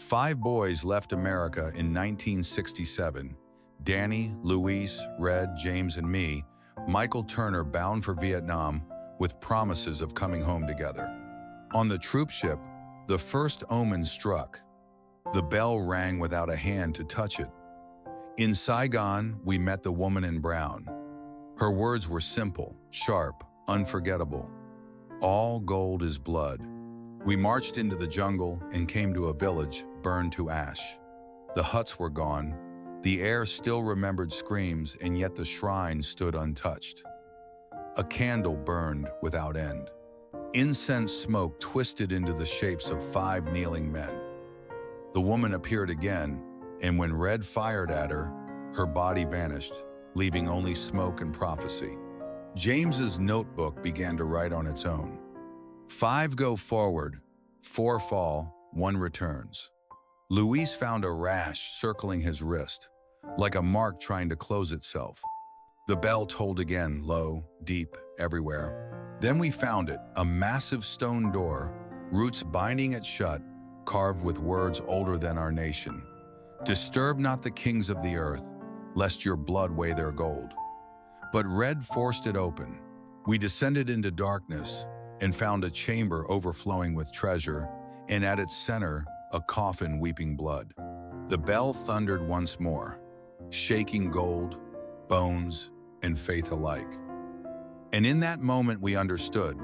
5 boys left America in 1967. Danny, Luis, Red, James, and me, Michael Turner, bound for Vietnam with promises of coming home together. On the troop ship, the first omen struck. The bell rang without a hand to touch it. In Saigon, we met the woman in brown. Her words were simple, sharp, unforgettable. All gold is blood. We marched into the jungle and came to a village burned to ash. The huts were gone. The air still remembered screams, and yet the shrine stood untouched. A candle burned without end. Incense smoke twisted into the shapes of 5 kneeling men. The woman appeared again, and when Red fired at her, her body vanished, leaving only smoke and prophecy. James's notebook began to write on its own. 5 go forward, 4 fall, 1 returns. Luis found a rash circling his wrist, like a mark trying to close itself. The bell tolled again, low, deep, everywhere. Then we found it, a massive stone door, roots binding it shut, carved with words older than our nation. Disturb not the kings of the earth, lest your blood weigh their gold. But Red forced it open. We descended into darkness and found a chamber overflowing with treasure, and at its center, a coffin weeping blood. The bell thundered once more, shaking gold, bones, and faith alike. And in that moment we understood.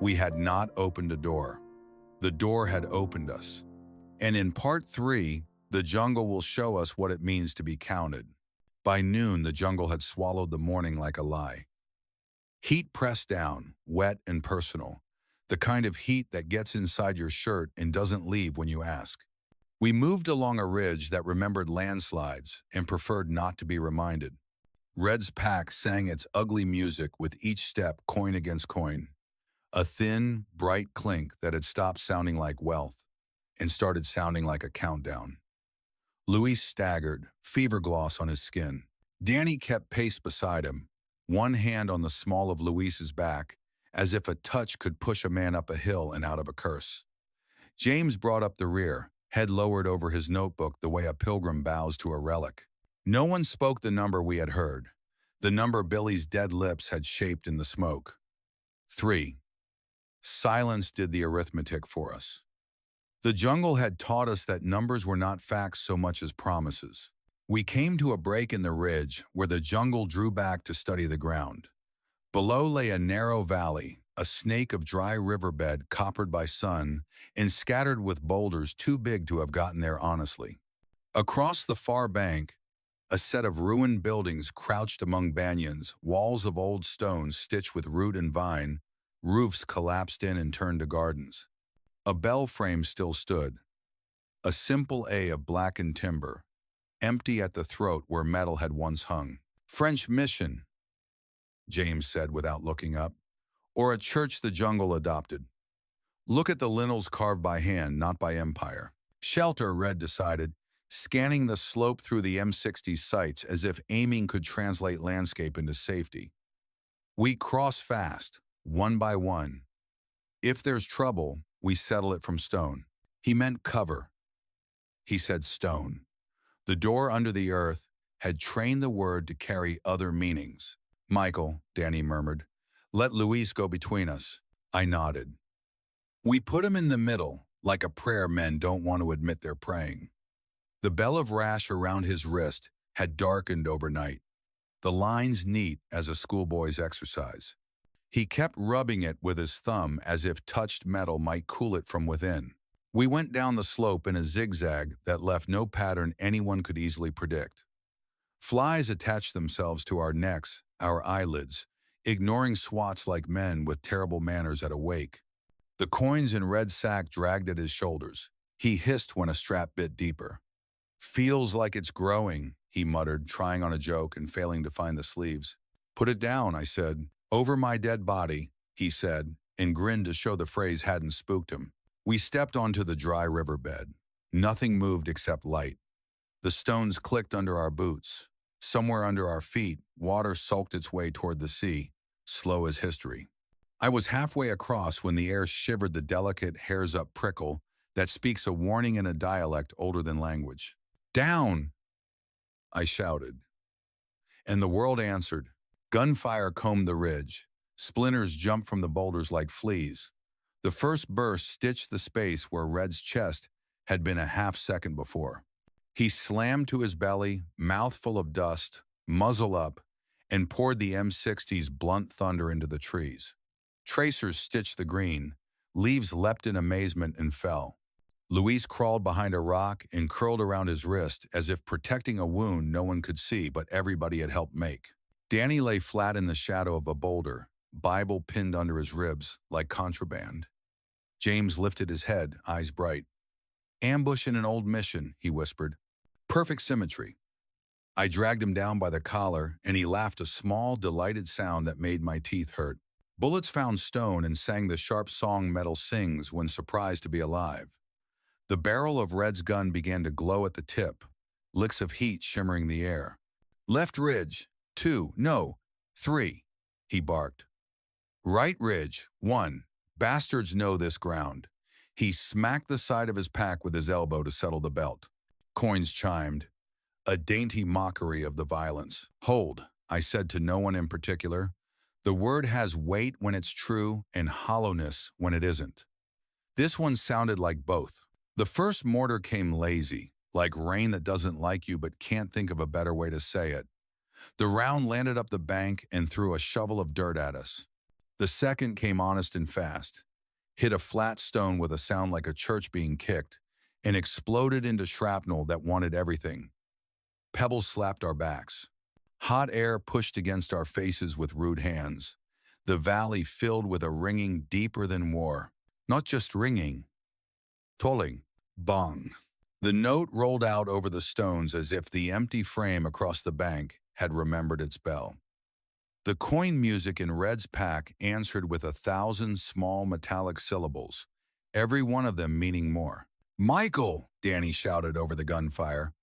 We had not opened a door. The door had opened us. And in part 3, the jungle will show us what it means to be counted. By noon, the jungle had swallowed the morning like a lie. Heat pressed down, wet and personal. The kind of heat that gets inside your shirt and doesn't leave when you ask. We moved along a ridge that remembered landslides and preferred not to be reminded. Red's pack sang its ugly music with each step coin against coin. A thin, bright clink that had stopped sounding like wealth and started sounding like a countdown. Luis staggered, fever gloss on his skin. Danny kept pace beside him, one hand on the small of Luis's back, as if a touch could push a man up a hill and out of a curse. James brought up the rear, head lowered over his notebook the way a pilgrim bows to a relic. No one spoke the number we had heard, the number Billy's dead lips had shaped in the smoke. 3. Silence did the arithmetic for us. The jungle had taught us that numbers were not facts so much as promises. We came to a break in the ridge where the jungle drew back to study the ground. Below lay a narrow valley, a snake of dry riverbed coppered by sun and scattered with boulders too big to have gotten there honestly. Across the far bank, a set of ruined buildings crouched among banyans, walls of old stone stitched with root and vine, roofs collapsed in and turned to gardens. A bell frame still stood, a simple A of blackened timber, empty at the throat where metal had once hung. French mission, James said without looking up, or a church the jungle adopted. Look at the lintels carved by hand, not by empire. Shelter, Red decided, scanning the slope through the M60 sights as if aiming could translate landscape into safety. We cross fast, one by one. If there's trouble, we settle it from stone. He meant cover. He said stone. The door under the earth had trained the word to carry other meanings. Michael, Danny murmured, let Luis go between us. I nodded. We put him in the middle, like a prayer men don't want to admit they're praying. The bell of rash around his wrist had darkened overnight, the lines neat as a schoolboy's exercise. He kept rubbing it with his thumb as if touched metal might cool it from within. We went down the slope in a zigzag that left no pattern anyone could easily predict. Flies attached themselves to our necks, our eyelids, ignoring swats like men with terrible manners at a wake. The coins in Red's sack dragged at his shoulders. He hissed when a strap bit deeper. Feels like it's growing, he muttered, trying on a joke and failing to find the sleeves. Put it down, I said. Over my dead body, he said, and grinned to show the phrase hadn't spooked him. We stepped onto the dry riverbed. Nothing moved except light. The stones clicked under our boots. Somewhere under our feet, water sulked its way toward the sea, slow as history. I was halfway across when the air shivered the delicate hairs-up prickle that speaks a warning in a dialect older than language. "Down!" I shouted. And the world answered. Gunfire combed the ridge. Splinters jumped from the boulders like fleas. The first burst stitched the space where Red's chest had been a half-second before. He slammed to his belly, mouth full of dust, muzzle up, and poured the M60's blunt thunder into the trees. Tracers stitched the green. Leaves leapt in amazement and fell. Luis crawled behind a rock and curled around his wrist as if protecting a wound no one could see but everybody had helped make. Danny lay flat in the shadow of a boulder, Bible pinned under his ribs like contraband. James lifted his head, eyes bright. "Ambush in an old mission," he whispered. "Perfect symmetry." I dragged him down by the collar, and he laughed a small, delighted sound that made my teeth hurt. Bullets found stone and sang the sharp song metal sings when surprised to be alive. The barrel of Red's gun began to glow at the tip, licks of heat shimmering the air. "Left ridge, 2, no, 3, he barked. "Right ridge, 1, bastards know this ground." He smacked the side of his pack with his elbow to settle the belt. Coins chimed, a dainty mockery of the violence. "Hold," I said to no one in particular. "The word has weight when it's true and hollowness when it isn't." This one sounded like both. The first mortar came lazy, like rain that doesn't like you but can't think of a better way to say it. The round landed up the bank and threw a shovel of dirt at us. The second came honest and fast, hit a flat stone with a sound like a church being kicked, and exploded into shrapnel that wanted everything. Pebbles slapped our backs. Hot air pushed against our faces with rude hands. The valley filled with a ringing deeper than war. Not just ringing. Tolling. Bong. The note rolled out over the stones as if the empty frame across the bank had remembered its bell. The coin music in Red's pack answered with 1,000 small metallic syllables, every one of them meaning more. "Michael!" Danny shouted over the gunfire.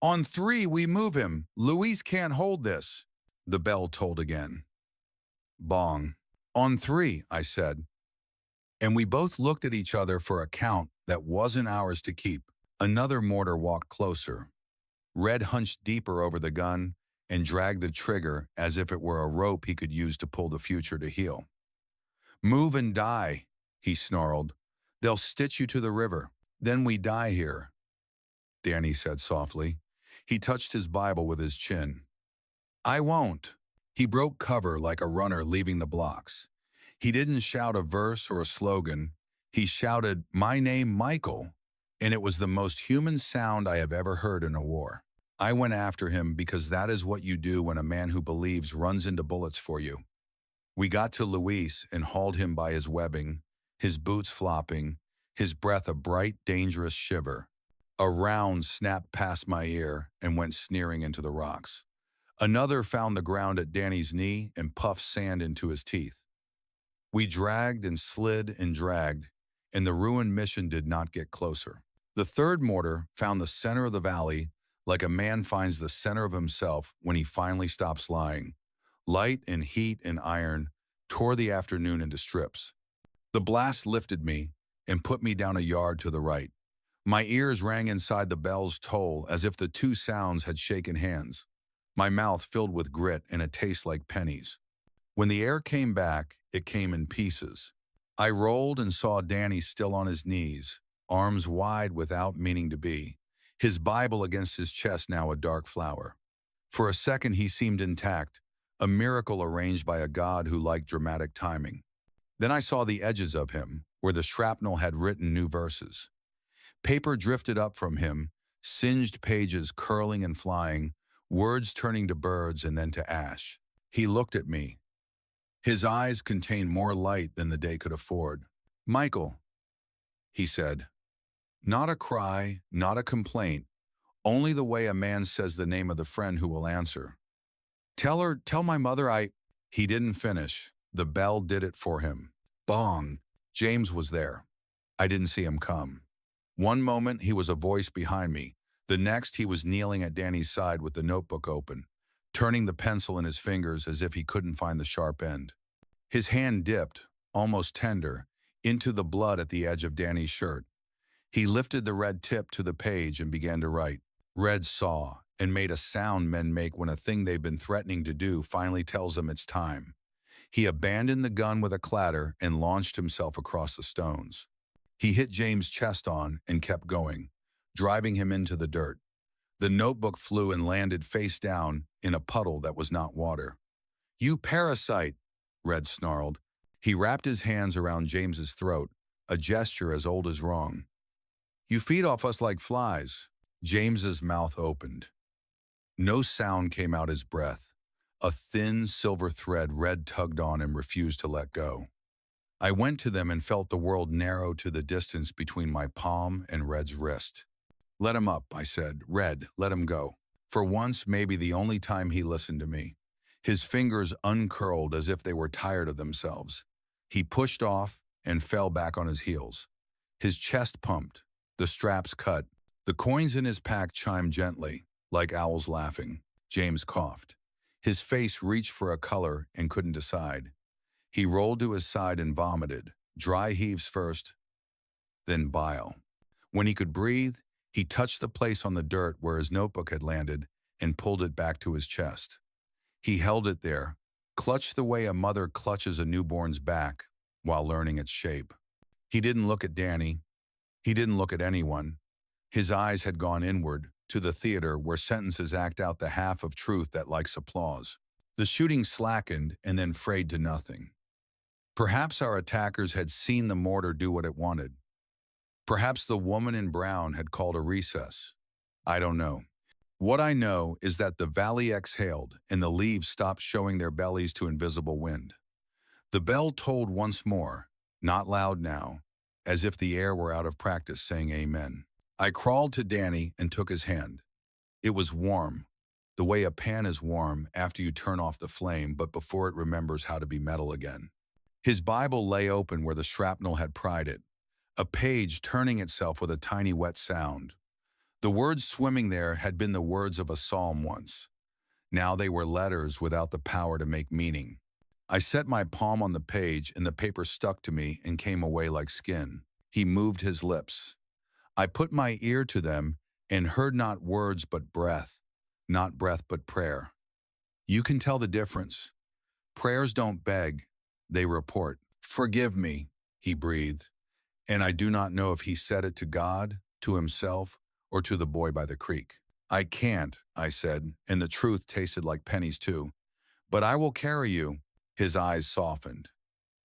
"On 3, we move him. Luis can't hold this." The bell tolled again. Bong. "On 3, I said. And we both looked at each other for a count that wasn't ours to keep. Another mortar walked closer. Red hunched deeper over the gun and dragged the trigger as if it were a rope he could use to pull the future to heal. "Move and die," he snarled. "They'll stitch you to the river. Then we die here," Danny said softly. He touched his Bible with his chin. "I won't." He broke cover like a runner leaving the blocks. He didn't shout a verse or a slogan. He shouted, "My name, Michael," and it was the most human sound I have ever heard in a war. I went after him because that is what you do when a man who believes runs into bullets for you. We got to Luis and hauled him by his webbing, his boots flopping, his breath a bright, dangerous shiver. A round snapped past my ear and went sneering into the rocks. Another found the ground at Danny's knee and puffed sand into his teeth. We dragged and slid and dragged, and the ruined mission did not get closer. The third mortar found the center of the valley like a man finds the center of himself when he finally stops lying. Light and heat and iron tore the afternoon into strips. The blast lifted me and put me down a yard to the right. My ears rang inside the bell's toll as if the two sounds had shaken hands. My mouth filled with grit and a taste like pennies. When the air came back, it came in pieces. I rolled and saw Danny still on his knees, arms wide without meaning to be, his Bible against his chest now a dark flower. For a second he seemed intact, a miracle arranged by a God who liked dramatic timing. Then I saw the edges of him, where the shrapnel had written new verses. Paper drifted up from him, singed pages curling and flying, words turning to birds and then to ash. He looked at me. His eyes contained more light than the day could afford. "Michael," he said. Not a cry, not a complaint, only the way a man says the name of the friend who will answer. Tell my mother I—" He didn't finish. The bell did it for him. Bong. James was there. I didn't see him come. One moment he was a voice behind me. The next he was kneeling at Danny's side with the notebook open, turning the pencil in his fingers as if he couldn't find the sharp end. His hand dipped, almost tender, into the blood at the edge of Danny's shirt. He lifted the red tip to the page and began to write. Red saw and made a sound men make when a thing they've been threatening to do finally tells them it's time. He abandoned the gun with a clatter and launched himself across the stones. He hit James' chest on and kept going, driving him into the dirt. The notebook flew and landed face down in a puddle that was not water. "You parasite!" Red snarled. He wrapped his hands around James's throat, a gesture as old as wrong. "You feed off us like flies." James's mouth opened. No sound came out his breath. A thin silver thread Red tugged on and refused to let go. I went to them and felt the world narrow to the distance between my palm and Red's wrist. "Let him up," I said. "Red, let him go." For once, maybe the only time, he listened to me. His fingers uncurled as if they were tired of themselves. He pushed off and fell back on his heels. His chest pumped, the straps cut. The coins in his pack chimed gently, like owls laughing. James coughed. His face reached for a color and couldn't decide. He rolled to his side and vomited, dry heaves first, then bile. When he could breathe, he touched the place on the dirt where his notebook had landed and pulled it back to his chest. He held it there, clutched the way a mother clutches a newborn's back while learning its shape. He didn't look at Danny. He didn't look at anyone. His eyes had gone inward, to the theater where sentences act out the half of truth that likes applause. The shooting slackened and then frayed to nothing. Perhaps our attackers had seen the mortar do what it wanted. Perhaps the woman in brown had called a recess. I don't know. What I know is that the valley exhaled and the leaves stopped showing their bellies to invisible wind. The bell tolled once more, not loud now, as if the air were out of practice saying amen. I crawled to Danny and took his hand. It was warm, the way a pan is warm after you turn off the flame but before it remembers how to be metal again. His Bible lay open where the shrapnel had pried it, a page turning itself with a tiny wet sound. The words swimming there had been the words of a psalm once. Now they were letters without the power to make meaning. I set my palm on the page and the paper stuck to me and came away like skin. He moved his lips. I put my ear to them and heard not words but breath, not breath but prayer. You can tell the difference. Prayers don't beg, they report. "Forgive me," he breathed, and I do not know if he said it to God, to himself, or to the boy by the creek. "I can't," I said, and the truth tasted like pennies too. "But I will carry you." His eyes softened.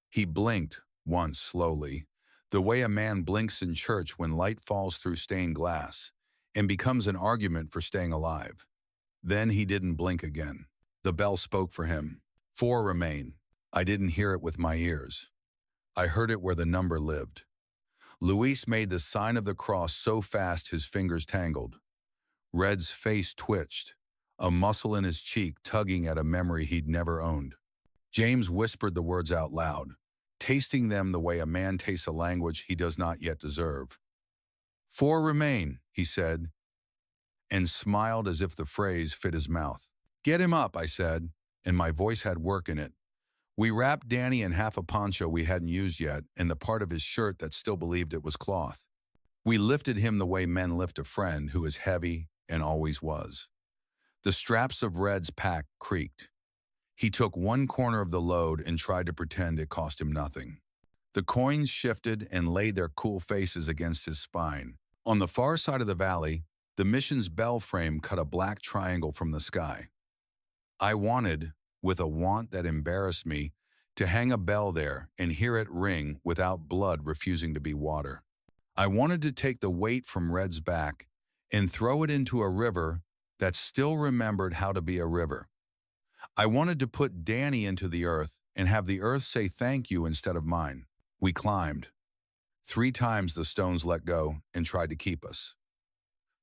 He blinked once slowly, the way a man blinks in church when light falls through stained glass and becomes an argument for staying alive. Then he didn't blink again. The bell spoke for him. 4 remain. I didn't hear it with my ears. I heard it where the number lived. Luis made the sign of the cross so fast his fingers tangled. Red's face twitched, a muscle in his cheek tugging at a memory he'd never owned. James whispered the words out loud, tasting them the way a man tastes a language he does not yet deserve. 4 remain, he said, and smiled as if the phrase fit his mouth. "Get him up," I said, and my voice had work in it. We wrapped Danny in half a poncho we hadn't used yet and the part of his shirt that still believed it was cloth. We lifted him the way men lift a friend who is heavy and always was. The straps of Red's pack creaked. He took one corner of the load and tried to pretend it cost him nothing. The coins shifted and laid their cool faces against his spine. On the far side of the valley, the mission's bell frame cut a black triangle from the sky. I wanted, with a want that embarrassed me, to hang a bell there and hear it ring without blood refusing to be water. I wanted to take the weight from Red's back and throw it into a river that still remembered how to be a river. I wanted to put Danny into the earth and have the earth say thank you instead of mine. We climbed. 3 times the stones let go and tried to keep us.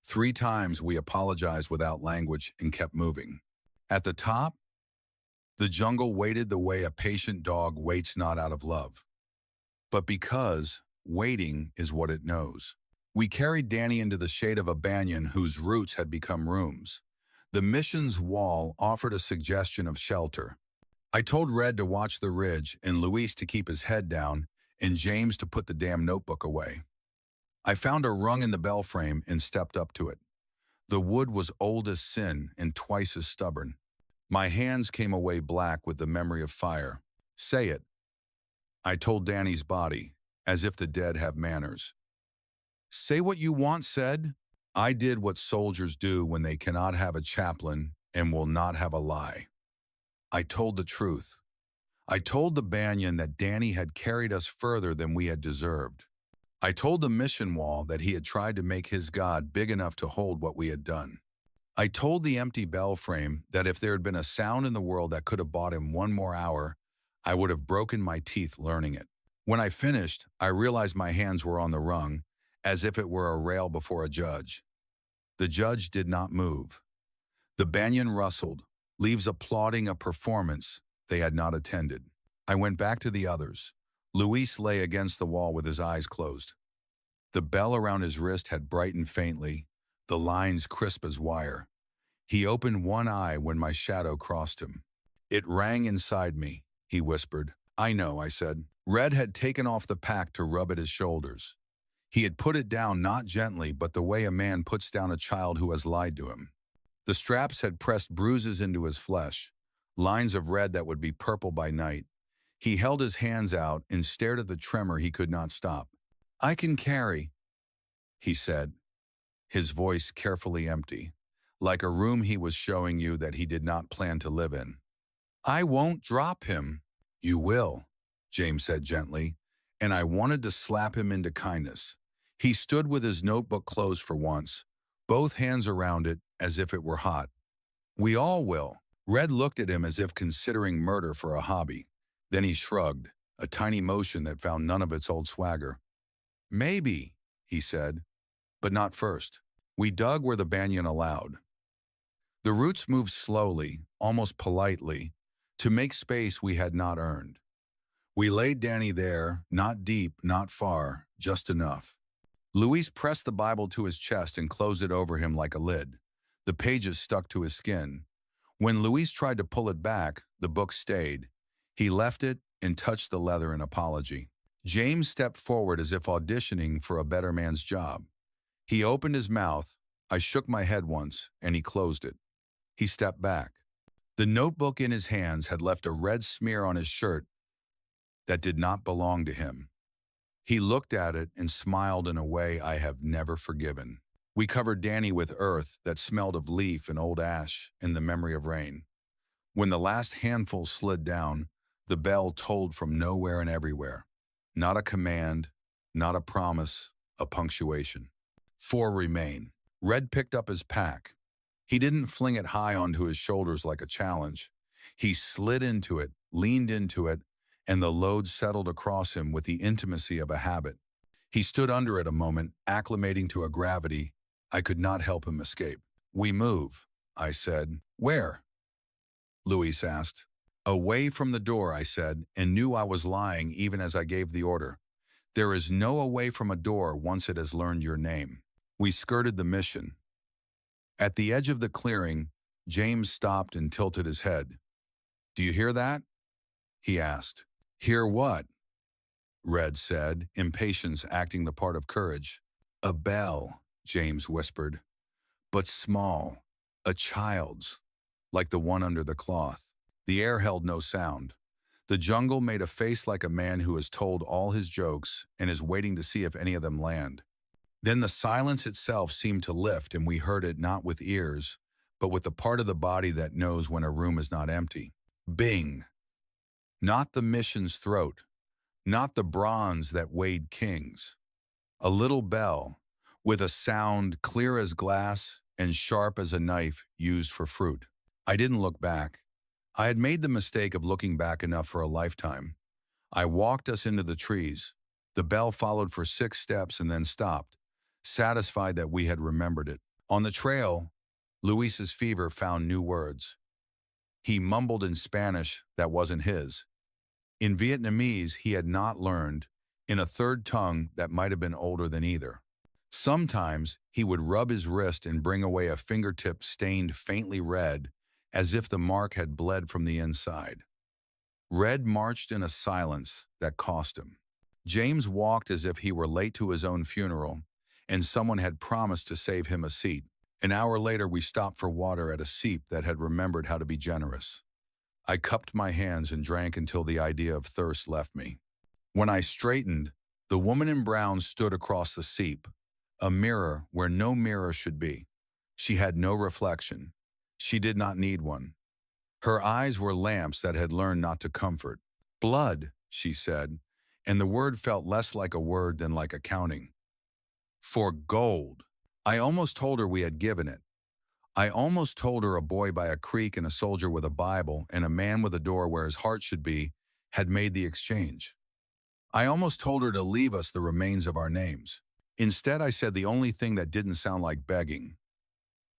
3 times we apologized without language and kept moving. At the top, the jungle waited the way a patient dog waits not out of love, but because waiting is what it knows. We carried Danny into the shade of a banyan whose roots had become rooms. The mission's wall offered a suggestion of shelter. I told Red to watch the ridge and Luis to keep his head down and James to put the damn notebook away. I found a rung in the bell frame and stepped up to it. The wood was old as sin and twice as stubborn. My hands came away black with the memory of fire. Say it, I told Danny's body, as if the dead have manners. Say what you want said. I did what soldiers do when they cannot have a chaplain and will not have a lie. I told the truth. I told the Banyan that Danny had carried us further than we had deserved. I told the mission wall that he had tried to make his God big enough to hold what we had done. I told the empty bell frame that if there had been a sound in the world that could have bought him one more hour, I would have broken my teeth learning it. When I finished, I realized my hands were on the rung, as if it were a rail before a judge. The judge did not move. The Banyan rustled, leaves applauding a performance they had not attended. I went back to the others. Luis lay against the wall with his eyes closed. The bell around his wrist had brightened faintly, the lines crisp as wire. He opened one eye when my shadow crossed him. It rang inside me, he whispered. I know, I said. Red had taken off the pack to rub at his shoulders. He had put it down not gently, but the way a man puts down a child who has lied to him. The straps had pressed bruises into his flesh, lines of red that would be purple by night. He held his hands out and stared at the tremor he could not stop. I can carry, he said, his voice carefully empty, like a room he was showing you that he did not plan to live in. I won't drop him. You will, James said gently, and I wanted to slap him into kindness. He stood with his notebook closed for once, both hands around it as if it were hot. We all will. Red looked at him as if considering murder for a hobby. Then he shrugged, a tiny motion that found none of its old swagger. Maybe, he said, but not first. We dug where the Banyan allowed. The roots moved slowly, almost politely, to make space we had not earned. We laid Danny there, not deep, not far, just enough. Luis pressed the Bible to his chest and closed it over him like a lid. The pages stuck to his skin. When Luis tried to pull it back, the book stayed. He left it and touched the leather in apology. James stepped forward as if auditioning for a better man's job. He opened his mouth. I shook my head once, and he closed it. He stepped back. The notebook in his hands had left a red smear on his shirt that did not belong to him. He looked at it and smiled in a way I have never forgiven. We covered Danny with earth that smelled of leaf and old ash and the memory of rain. When the last handful slid down, the bell tolled from nowhere and everywhere. Not a command, not a promise, a punctuation. 4 remain. Red picked up his pack. He didn't fling it high onto his shoulders like a challenge. He slid into it, leaned into it, and the load settled across him with the intimacy of a habit. He stood under it a moment, acclimating to a gravity I could not help him escape. We move, I said. Where? Luis asked. Away from the door, I said, and knew I was lying even as I gave the order. There is no away from a door once it has learned your name. We skirted the mission. At the edge of the clearing, James stopped and tilted his head. Do you hear that? He asked. Hear what? Red said, impatience acting the part of courage. A bell, James whispered, but small, a child's, like the one under the cloth. The air held no sound. The jungle made a face like a man who has told all his jokes and is waiting to see if any of them land. Then the silence itself seemed to lift, and we heard it not with ears, but with the part of the body that knows when a room is not empty. Bing! Not the mission's throat, not the bronze that weighed kings. A little bell, with a sound clear as glass and sharp as a knife used for fruit. I didn't look back. I had made the mistake of looking back enough for a lifetime. I walked us into the trees. The bell followed for 6 steps and then stopped, satisfied that we had remembered it. On the trail, Luis's fever found new words. He mumbled in Spanish that wasn't his. In Vietnamese he had not learned, in a third tongue that might have been older than either. Sometimes he would rub his wrist and bring away a fingertip stained faintly red, as if the mark had bled from the inside. Red marched in a silence that cost him. James walked as if he were late to his own funeral, and someone had promised to save him a seat. An hour later, we stopped for water at a seep that had remembered how to be generous. I cupped my hands and drank until the idea of thirst left me. When I straightened, the woman in brown stood across the seep, a mirror where no mirror should be. She had no reflection. She did not need one. Her eyes were lamps that had learned not to comfort. "Blood," she said, and the word felt less like a word than like a counting. "For gold." I almost told her we had given it. I almost told her a boy by a creek and a soldier with a Bible and a man with a door where his heart should be had made the exchange. I almost told her to leave us the remains of our names. Instead, I said the only thing that didn't sound like begging.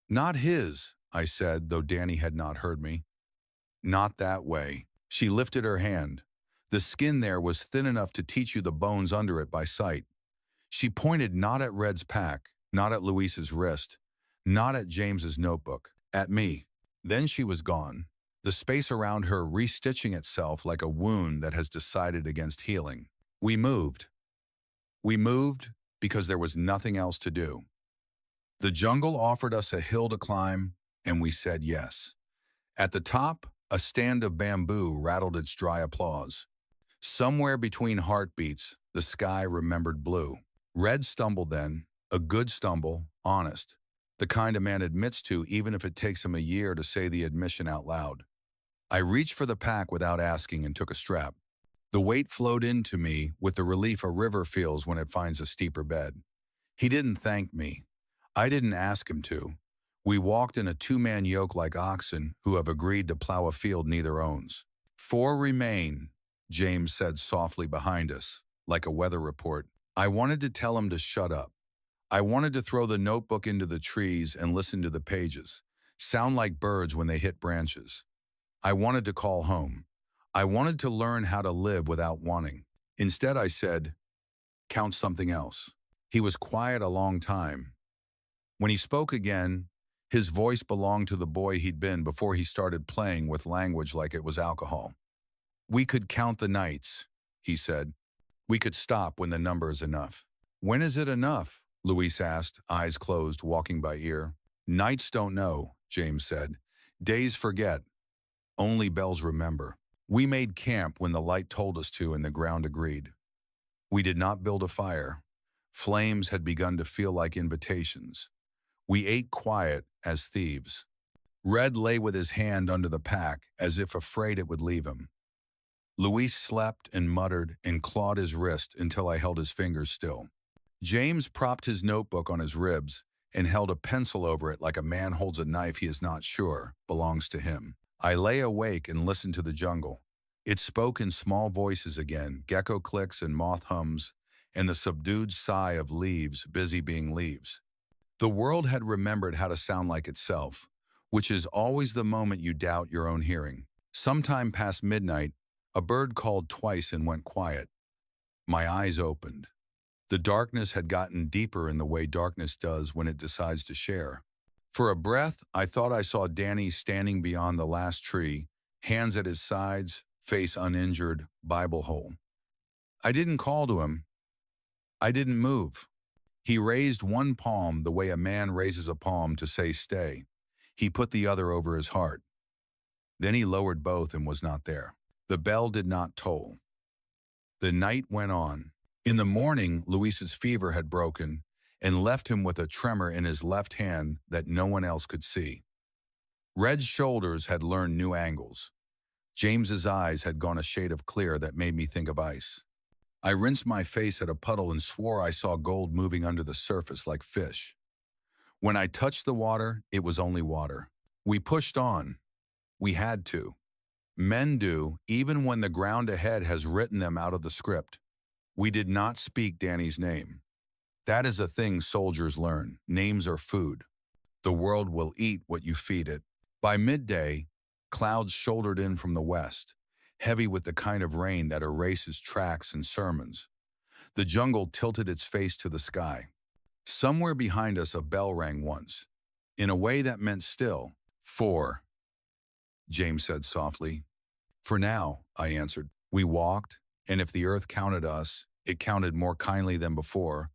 "Not his," I said, though Danny had not heard me. "Not that way." She lifted her hand. The skin there was thin enough to teach you the bones under it by sight. She pointed not at Red's pack, not at Luis's wrist, not at James's notebook, at me. Then she was gone, the space around her restitching itself like a wound that has decided against healing. We moved. We moved because there was nothing else to do. The jungle offered us a hill to climb, and we said yes. At the top, a stand of bamboo rattled its dry applause. Somewhere between heartbeats, the sky remembered blue. Red stumbled then, a good stumble, honest, the kind a man admits to even if it takes him a year to say the admission out loud. I reached for the pack without asking and took a strap. The weight flowed into me with the relief a river feels when it finds a steeper bed. He didn't thank me. I didn't ask him to. We walked in a two-man yoke like oxen who have agreed to plow a field neither owns. "4 remain," James said softly behind us, like a weather report. I wanted to tell him to shut up. I wanted to throw the notebook into the trees and listen to the pages, sound like birds when they hit branches. I wanted to call home. I wanted to learn how to live without wanting. Instead, I said, "Count something else." He was quiet a long time. When he spoke again, his voice belonged to the boy he'd been before he started playing with language like it was alcohol. "We could count the nights," he said. "We could stop when the number is enough." "When is it enough?" Luis asked, eyes closed, walking by ear. "Nights don't know," James said. "Days forget. Only bells remember." We made camp when the light told us to and the ground agreed. We did not build a fire. Flames had begun to feel like invitations. We ate quiet as thieves. Red lay with his hand under the pack as if afraid it would leave him. Luis slept and muttered and clawed his wrist until I held his fingers still. James propped his notebook on his ribs and held a pencil over it like a man holds a knife he is not sure belongs to him. I lay awake and listened to the jungle. It spoke in small voices again, gecko clicks and moth hums, and the subdued sigh of leaves busy being leaves. The world had remembered how to sound like itself, which is always the moment you doubt your own hearing. Sometime past midnight, a bird called twice and went quiet. My eyes opened. The darkness had gotten deeper in the way darkness does when it decides to share. For a breath, I thought I saw Danny standing beyond the last tree, hands at his sides, face uninjured, Bible whole. I didn't call to him. I didn't move. He raised one palm the way a man raises a palm to say stay. He put the other over his heart. Then he lowered both and was not there. The bell did not toll. The night went on. In the morning, Luis's fever had broken and left him with a tremor in his left hand that no one else could see. Red's shoulders had learned new angles. James's eyes had gone a shade of clear that made me think of ice. I rinsed my face at a puddle and swore I saw gold moving under the surface like fish. When I touched the water, it was only water. We pushed on. We had to. Men do, even when the ground ahead has written them out of the script. We did not speak Danny's name. That is a thing soldiers learn. Names are food. The world will eat what you feed it. By midday, clouds shouldered in from the west, heavy with the kind of rain that erases tracks and sermons. The jungle tilted its face to the sky. Somewhere behind us a bell rang once, in a way that meant still. 4, James said softly. For now, I answered. We walked, and if the earth counted us, it counted more kindly than before.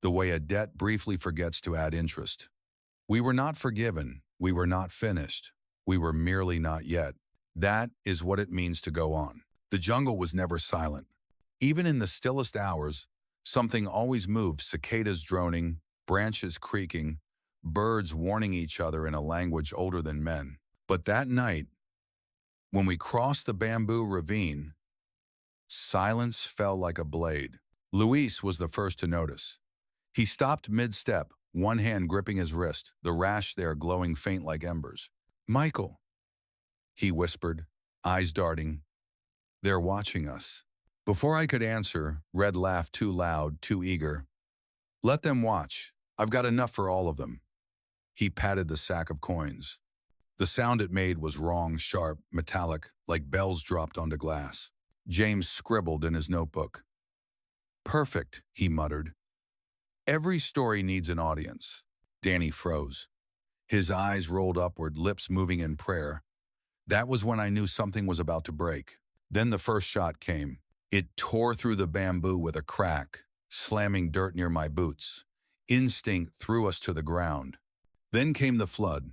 the way a debt briefly forgets to add interest. We were not forgiven, we were not finished, we were merely not yet. That is what it means to go on. The jungle was never silent. Even in the stillest hours, something always moved, cicadas droning, branches creaking, birds warning each other in a language older than men. But that night, when we crossed the bamboo ravine, silence fell like a blade. Luis was the first to notice. He stopped mid-step, one hand gripping his wrist, the rash there glowing faint like embers. "Michael," he whispered, eyes darting. "They're watching us." Before I could answer, Red laughed too loud, too eager. "Let them watch. I've got enough for all of them." He patted the sack of coins. The sound it made was wrong, sharp, metallic, like bells dropped onto glass. James scribbled in his notebook. "Perfect," he muttered. "Every story needs an audience." Danny froze. His eyes rolled upward, lips moving in prayer. That was when I knew something was about to break. Then the first shot came. It tore through the bamboo with a crack, slamming dirt near my boots. Instinct threw us to the ground. Then came the flood.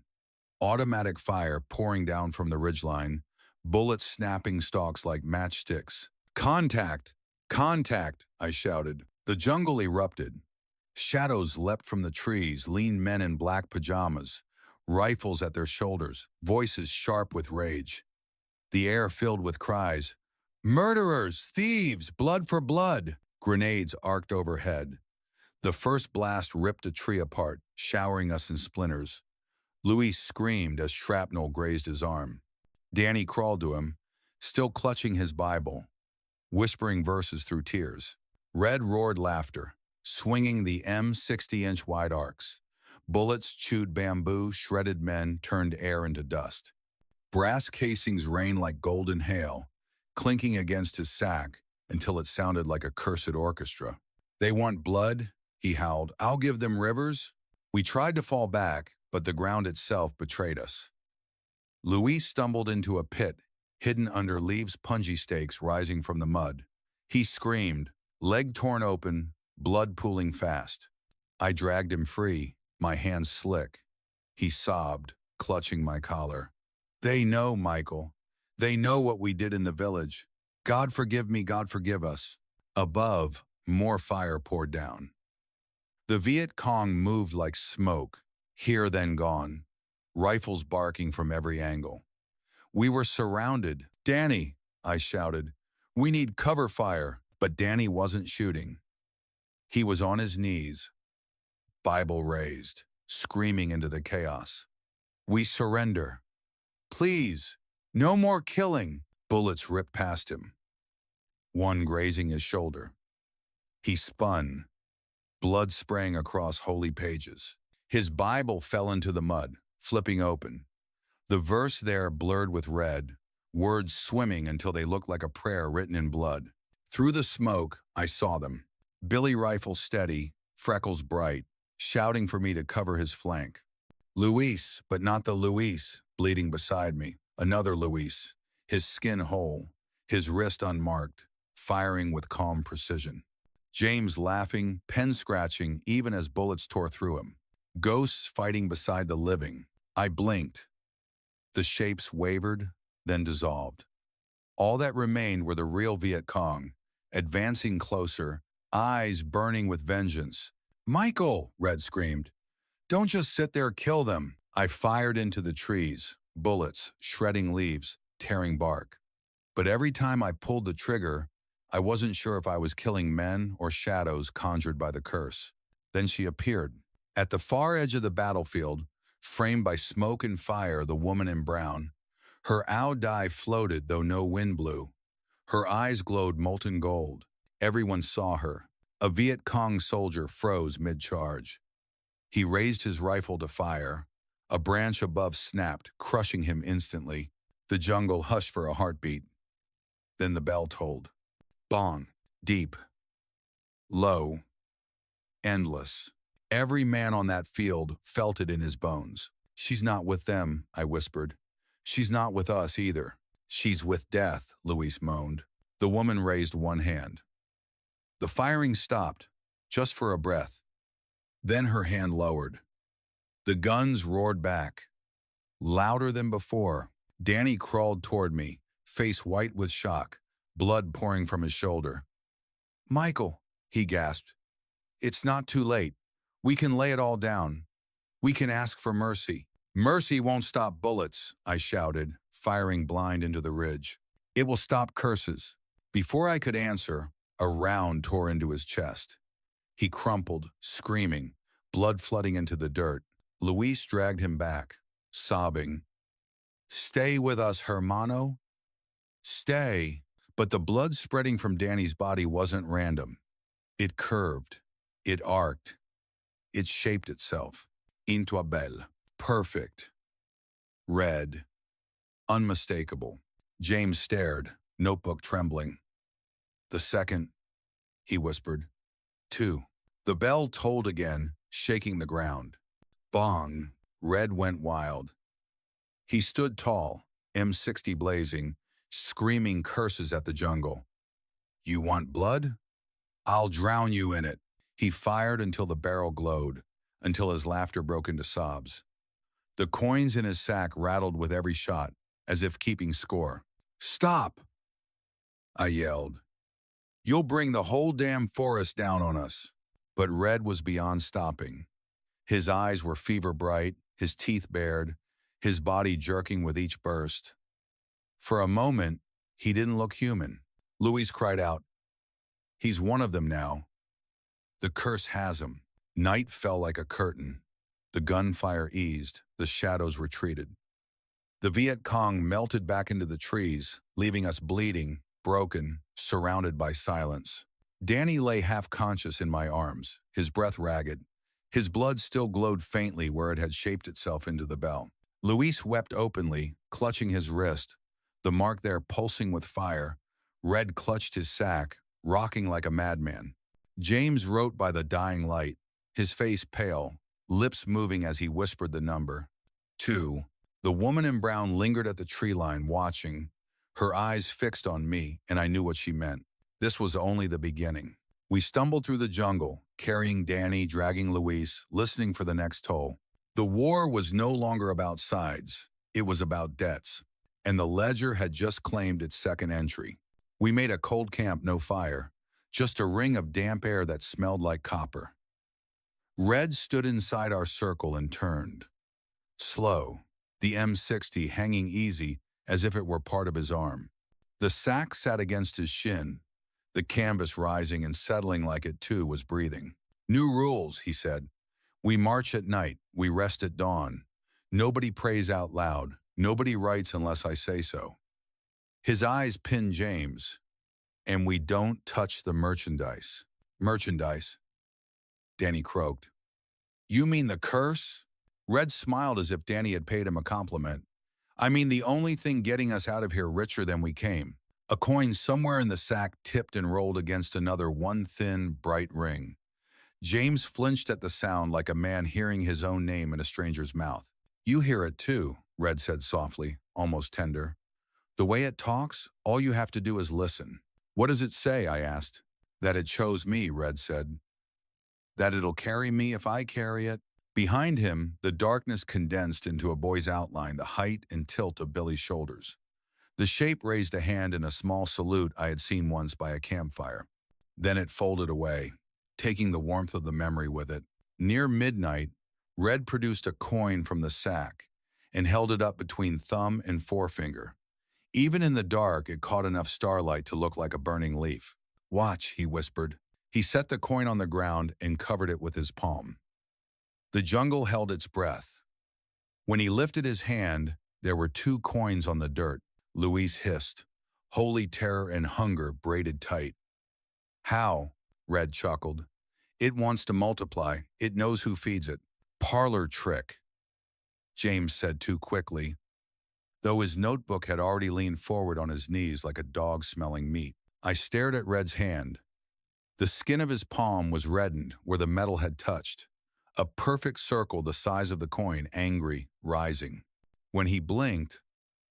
Automatic fire pouring down from the ridgeline, bullets snapping stalks like matchsticks. "Contact! Contact!" I shouted. The jungle erupted. Shadows leapt from the trees, lean men in black pajamas, rifles at their shoulders, voices sharp with rage. The air filled with cries. "Murderers! Thieves! Blood for blood!" Grenades arced overhead. The first blast ripped a tree apart, showering us in splinters. Luis screamed as shrapnel grazed his arm. Danny crawled to him, still clutching his Bible, whispering verses through tears. Red roared laughter, swinging the M60-inch wide arcs. Bullets chewed bamboo, shredded men, turned air into dust. Brass casings rained like golden hail, clinking against his sack until it sounded like a cursed orchestra. "They want blood," he howled. "I'll give them rivers." We tried to fall back, but the ground itself betrayed us. Luis stumbled into a pit, hidden under leaves, punji stakes rising from the mud. He screamed, leg torn open, blood pooling fast. I dragged him free, my hands slick. He sobbed, clutching my collar. "They know, Michael. They know what we did in the village. God forgive me, God forgive us." Above, more fire poured down. The Viet Cong moved like smoke, here then gone, rifles barking from every angle. We were surrounded. "Danny," I shouted, "we need cover fire." But Danny wasn't shooting. He was on his knees, Bible raised, screaming into the chaos. "We surrender. Please, no more killing." Bullets ripped past him, one grazing his shoulder. He spun, blood spraying across holy pages. His Bible fell into the mud, flipping open. The verse there blurred with red, words swimming until they looked like a prayer written in blood. Through the smoke, I saw them. Billy rifle steady, freckles bright, shouting for me to cover his flank. Luis, but not the Luis, bleeding beside me. Another Luis, his skin whole, his wrist unmarked, firing with calm precision. James laughing, pen scratching even as bullets tore through him. Ghosts fighting beside the living. I blinked. The shapes wavered, then dissolved. All that remained were the real Viet Cong, advancing closer, eyes burning with vengeance. "Michael," Red screamed, "don't just sit there, kill them." I fired into the trees, bullets, shredding leaves, tearing bark. But every time I pulled the trigger, I wasn't sure if I was killing men or shadows conjured by the curse. Then she appeared. At the far edge of the battlefield, framed by smoke and fire, the woman in brown. Her dye floated, though no wind blew. Her eyes glowed molten gold. Everyone saw her. A Viet Cong soldier froze mid-charge. He raised his rifle to fire. A branch above snapped, crushing him instantly. The jungle hushed for a heartbeat. Then the bell tolled. Bong. Deep. Low. Endless. Every man on that field felt it in his bones. "She's not with them," I whispered. "She's not with us either." "She's with death," Luis moaned. The woman raised one hand. The firing stopped, just for a breath. Then her hand lowered. The guns roared back, louder than before. Danny crawled toward me, face white with shock, blood pouring from his shoulder. "Michael," he gasped, "it's not too late. We can lay it all down. We can ask for mercy." "Mercy won't stop bullets," I shouted, firing blind into the ridge. "It will stop curses." Before I could answer, a round tore into his chest. He crumpled, screaming, blood flooding into the dirt. Luis dragged him back, sobbing. "Stay with us, hermano. Stay." But the blood spreading from Danny's body wasn't random. It curved. It arced. It shaped itself into a bell. Perfect. Red. Unmistakable. James stared, notebook trembling. "The second," he whispered. "Two." The bell tolled again, shaking the ground. Bong. Red went wild. He stood tall, M60 blazing, screaming curses at the jungle. "You want blood? I'll drown you in it." He fired until the barrel glowed, until his laughter broke into sobs. The coins in his sack rattled with every shot, as if keeping score. "Stop!" I yelled. "You'll bring the whole damn forest down on us." But Red was beyond stopping. His eyes were fever bright, his teeth bared, his body jerking with each burst. For a moment, he didn't look human. Luis cried out, "He's one of them now. The curse has him." Night fell like a curtain. The gunfire eased, the shadows retreated. The Viet Cong melted back into the trees, leaving us bleeding, broken, surrounded by silence. Danny lay half-conscious in my arms, his breath ragged. His blood still glowed faintly where it had shaped itself into the bell. Luis wept openly, clutching his wrist, the mark there pulsing with fire. Red clutched his sack, rocking like a madman. James wrote by the dying light, his face pale, lips moving as he whispered the number. 2. The woman in brown lingered at the tree line, watching, her eyes fixed on me, and I knew what she meant. This was only the beginning. We stumbled through the jungle, carrying Danny, dragging Luis, listening for the next toll. The war was no longer about sides. It was about debts. And the ledger had just claimed its second entry. We made a cold camp, no fire, just a ring of damp air that smelled like copper. Red stood inside our circle and turned. Slow, the M60 hanging easy as if it were part of his arm. The sack sat against his shin, the canvas rising and settling like it too was breathing. "New rules," he said. "We march at night, we rest at dawn. Nobody prays out loud, nobody writes unless I say so." His eyes pinned James. "And we don't touch the merchandise." "Merchandise?" Danny croaked. "You mean the curse?" Red smiled as if Danny had paid him a compliment. "I mean the only thing getting us out of here richer than we came." A coin somewhere in the sack tipped and rolled against another, one thin, bright ring. James flinched at the sound like a man hearing his own name in a stranger's mouth. "You hear it too," Red said softly, almost tender. "The way it talks, all you have to do is listen." "What does it say?" I asked. "That it chose me," Red said. "That it'll carry me if I carry it." Behind him, the darkness condensed into a boy's outline, the height and tilt of Billy's shoulders. The shape raised a hand in a small salute I had seen once by a campfire. Then it folded away, taking the warmth of the memory with it. Near midnight, Red produced a coin from the sack and held it up between thumb and forefinger. Even in the dark, it caught enough starlight to look like a burning leaf. "Watch," he whispered. He set the coin on the ground and covered it with his palm. The jungle held its breath. When he lifted his hand, there were 2 coins on the dirt. Luis hissed, holy terror and hunger braided tight. "How?" Red chuckled. "It wants to multiply. It knows who feeds it." "Parlor trick," James said too quickly, though his notebook had already leaned forward on his knees like a dog smelling meat. I stared at Red's hand. The skin of his palm was reddened where the metal had touched. A perfect circle the size of the coin, angry, rising. When he blinked,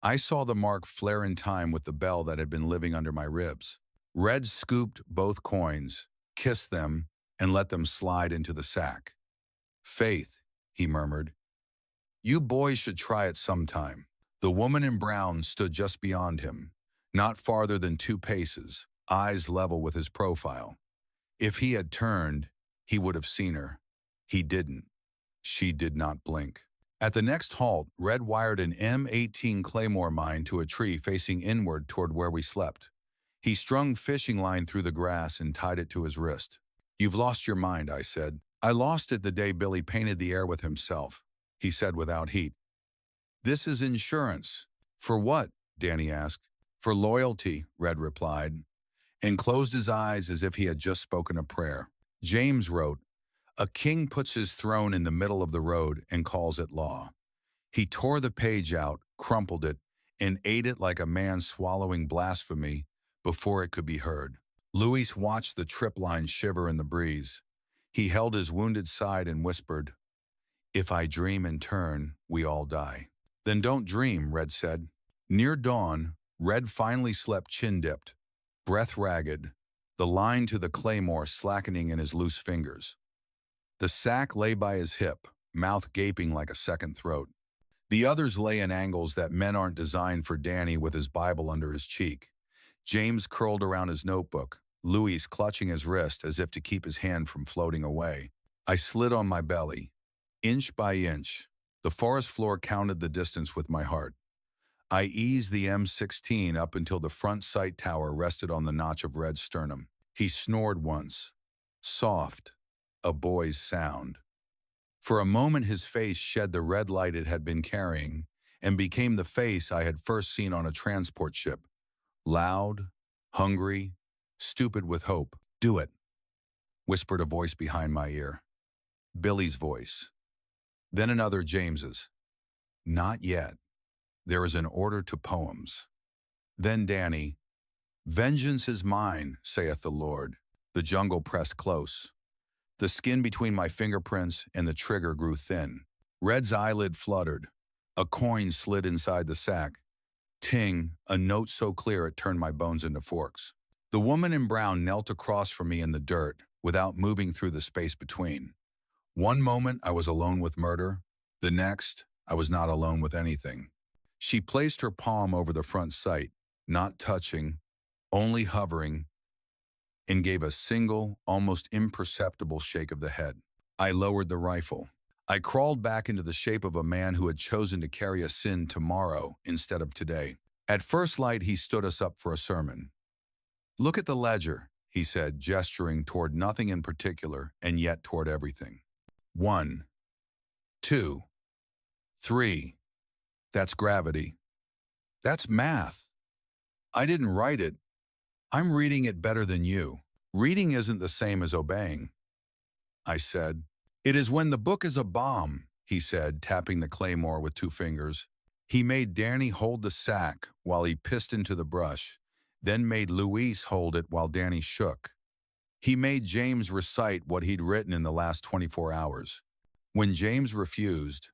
I saw the mark flare in time with the bell that had been living under my ribs. Red scooped both coins, kissed them, and let them slide into the sack. Faith, he murmured. You boys should try it sometime. The woman in brown stood just beyond him, not farther than 2 paces, eyes level with his profile. If he had turned, he would have seen her. He didn't. She did not blink. At the next halt, Red wired an M18 Claymore mine to a tree facing inward toward where we slept. He strung fishing line through the grass and tied it to his wrist. You've lost your mind, I said. I lost it the day Billy painted the air with himself, he said without heat. This is insurance. For what? Danny asked. For loyalty, Red replied, and closed his eyes as if he had just spoken a prayer. James wrote, a king puts his throne in the middle of the road and calls it law. He tore the page out, crumpled it, and ate it like a man swallowing blasphemy before it could be heard. Luis watched the trip line shiver in the breeze. He held his wounded side and whispered, if I dream and turn, we all die. Then don't dream, Red said. Near dawn, Red finally slept chin-dipped, breath ragged, the line to the claymore slackening in his loose fingers. The sack lay by his hip, mouth gaping like a second throat. The others lay in angles that men aren't designed for Danny with his Bible under his cheek. James curled around his notebook, Luis clutching his wrist as if to keep his hand from floating away. I slid on my belly, inch by inch. The forest floor counted the distance with my heart. I eased the M16 up until the front sight tower rested on the notch of Red's sternum. He snored once. Soft. A boy's sound. For a moment his face shed the red light it had been carrying and became the face I had first seen on a transport ship. Loud, hungry, stupid with hope. Do it, whispered a voice behind my ear. Billy's voice. Then another James's. Not yet. There is an order to poems. Then Danny. Vengeance is mine, saith the Lord. The jungle pressed close. The skin between my fingerprints and the trigger grew thin. Red's eyelid fluttered. A coin slid inside the sack. Ting, a note so clear it turned my bones into forks. The woman in brown knelt across from me in the dirt, without moving through the space between. One moment I was alone with murder. The next, I was not alone with anything. She placed her palm over the front sight, not touching, only hovering, and gave a single, almost imperceptible shake of the head. I lowered the rifle. I crawled back into the shape of a man who had chosen to carry a sin tomorrow instead of today. At first light, he stood us up for a sermon. Look at the ledger, he said, gesturing toward nothing in particular and yet toward everything. 1, 2, 3. That's gravity. That's math. I didn't write it. I'm reading it better than you. Reading isn't the same as obeying, I said. It is when the book is a bomb, he said, tapping the claymore with 2 fingers. He made Danny hold the sack while he pissed into the brush, then made Luis hold it while Danny shook. He made James recite what he'd written in the last 24 hours. When James refused,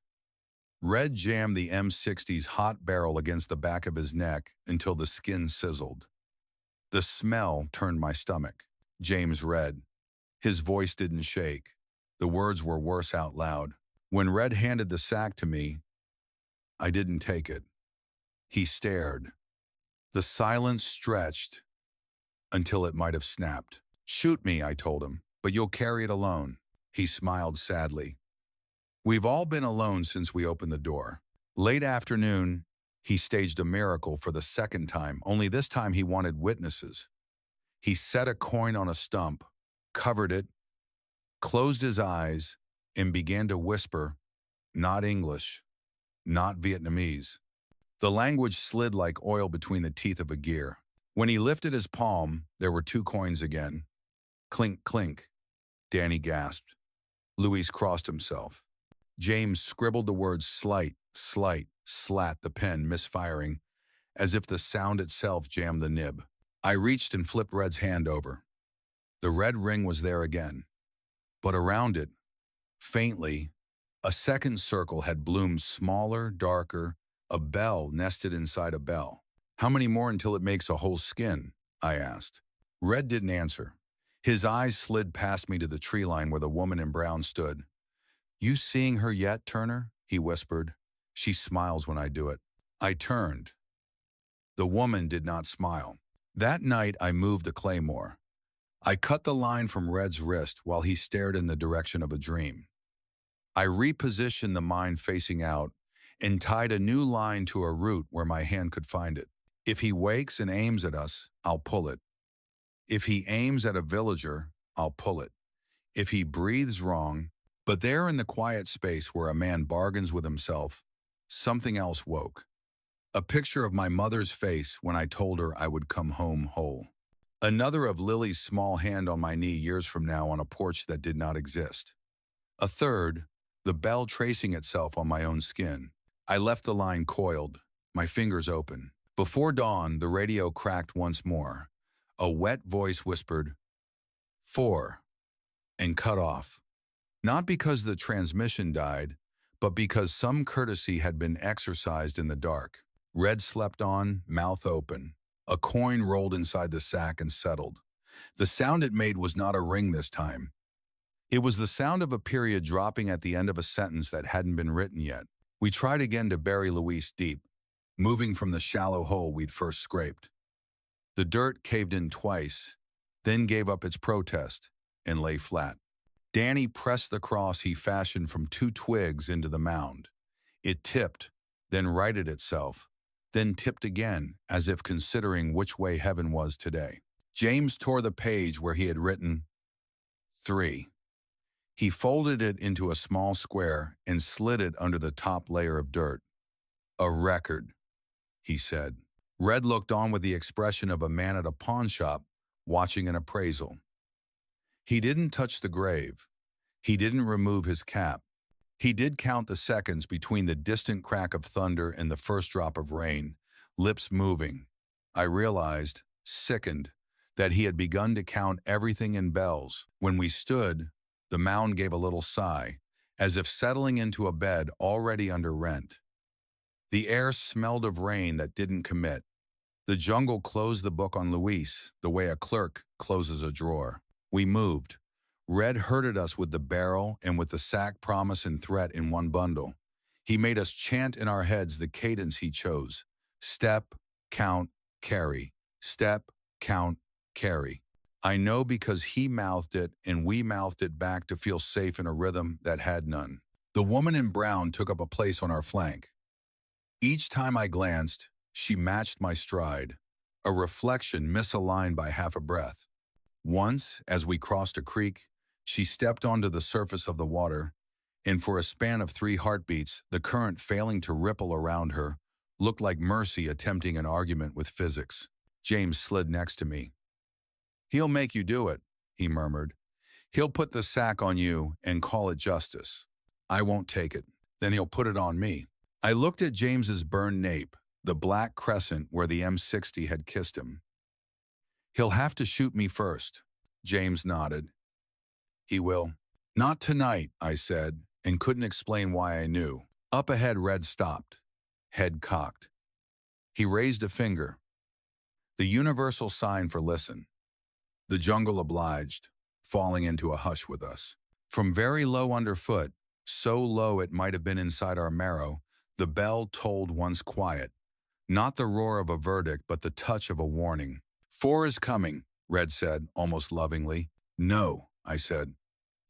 Red jammed the M60's hot barrel against the back of his neck until the skin sizzled. The smell turned my stomach. James read. His voice didn't shake. The words were worse out loud. When Red handed the sack to me, I didn't take it. He stared. The silence stretched until it might have snapped. Shoot me, I told him, but you'll carry it alone. He smiled sadly. We've all been alone since we opened the door. Late afternoon, he staged a miracle for the second time, only this time he wanted witnesses. He set a coin on a stump, covered it, closed his eyes, and began to whisper, not English, not Vietnamese. The language slid like oil between the teeth of a gear. When he lifted his palm, there were 2 coins again. Clink, clink. Danny gasped. Luis crossed himself. James scribbled the words slight, slight, slat, the pen misfiring, as if the sound itself jammed the nib. I reached and flipped Red's hand over. The red ring was there again. But around it, faintly, a second circle had bloomed smaller, darker, a bell nested inside a bell. How many more until it makes a whole skin? I asked. Red didn't answer. His eyes slid past me to the tree line where the woman in brown stood. "You seeing her yet, Turner?" he whispered. "She smiles when I do it." I turned. The woman did not smile. That night I moved the claymore. I cut the line from Red's wrist while he stared in the direction of a dream. I repositioned the mine facing out and tied a new line to a root where my hand could find it. If he wakes and aims at us, I'll pull it. If he aims at a villager, I'll pull it. If he breathes wrong, but there in the quiet space where a man bargains with himself, something else woke. A picture of my mother's face when I told her I would come home whole. Another of Lily's small hand on my knee years from now on a porch that did not exist. A third, the bell tracing itself on my own skin. I left the line coiled, my fingers open. Before dawn, the radio cracked once more. A wet voice whispered, 4, and cut off. Not because the transmission died, but because some courtesy had been exercised in the dark. Red slept on, mouth open. A coin rolled inside the sack and settled. The sound it made was not a ring this time. It was the sound of a period dropping at the end of a sentence that hadn't been written yet. We tried again to bury Luis deep, moving from the shallow hole we'd first scraped. The dirt caved in twice, then gave up its protest and lay flat. Danny pressed the cross he fashioned from 2 twigs into the mound. It tipped, then righted itself, then tipped again, as if considering which way heaven was today. James tore the page where he had written 3. He folded it into a small square and slid it under the top layer of dirt. "A record," he said. Red looked on with the expression of a man at a pawn shop watching an appraisal. He didn't touch the grave. He didn't remove his cap. He did count the seconds between the distant crack of thunder and the first drop of rain, lips moving. I realized, sickened, that he had begun to count everything in bells. When we stood, the mound gave a little sigh, as if settling into a bed already under rent. The air smelled of rain that didn't commit. The jungle closed the book on Luis, the way a clerk closes a drawer. We moved. Red herded us with the barrel and with the sack, promise, and threat in one bundle. He made us chant in our heads the cadence he chose. Step, count, carry. Step, count, carry. I know because he mouthed it and we mouthed it back to feel safe in a rhythm that had none. The woman in brown took up a place on our flank. Each time I glanced, she matched my stride, a reflection misaligned by half a breath. Once, as we crossed a creek, she stepped onto the surface of the water, and for a span of 3 heartbeats, the current failing to ripple around her, looked like mercy attempting an argument with physics. James slid next to me. "He'll make you do it," he murmured. "He'll put the sack on you and call it justice. I won't take it. Then he'll put it on me." I looked at James's burned nape, the black crescent where the M60 had kissed him. "He'll have to shoot me first." James nodded. "He will." "Not tonight," I said, and couldn't explain why I knew. Up ahead, Red stopped, head cocked. He raised a finger, the universal sign for listen. The jungle obliged, falling into a hush with us. From very low underfoot, so low it might have been inside our marrow, the bell tolled once quiet. Not the roar of a verdict, but the touch of a warning. "4 is coming," Red said, almost lovingly. "No," I said.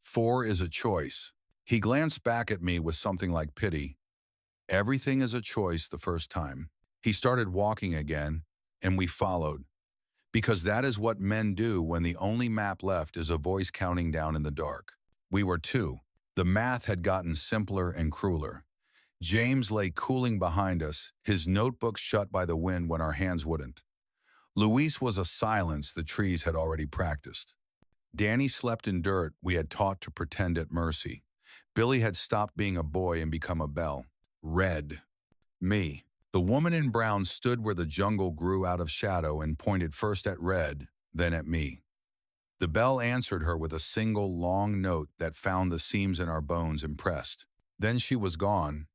"4 is a choice." He glanced back at me with something like pity. "Everything is a choice the first time." He started walking again, and we followed. Because that is what men do when the only map left is a voice counting down in the dark. We were 2. The math had gotten simpler and crueler. James lay cooling behind us, his notebook shut by the wind when our hands wouldn't. Luis was a silence the trees had already practiced. Danny slept in dirt we had taught to pretend at mercy. Billy had stopped being a boy and become a bell. Red. Me. The woman in brown stood where the jungle grew out of shadow and pointed first at Red, then at me. The bell answered her with a single long note that found the seams in our bones impressed. Then she was gone,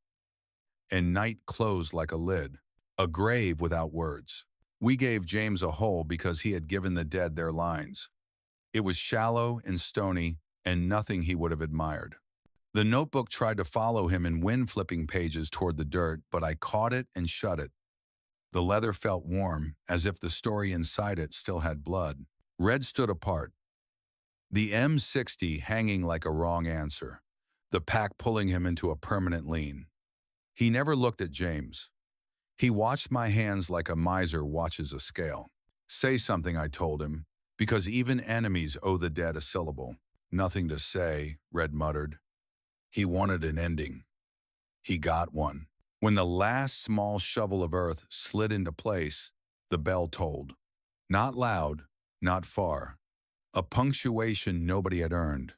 and night closed like a lid, a grave without words. We gave James a hole because he had given the dead their lines. It was shallow and stony and nothing he would have admired. The notebook tried to follow him in wind-flipping pages toward the dirt, but I caught it and shut it. The leather felt warm, as if the story inside it still had blood. Red stood apart, the M60 hanging like a wrong answer, the pack pulling him into a permanent lean. He never looked at James. He watched my hands like a miser watches a scale. Say something, I told him, because even enemies owe the dead a syllable. Nothing to say, Red muttered. He wanted an ending. He got one. When the last small shovel of earth slid into place, the bell tolled. Not loud, not far. A punctuation nobody had earned.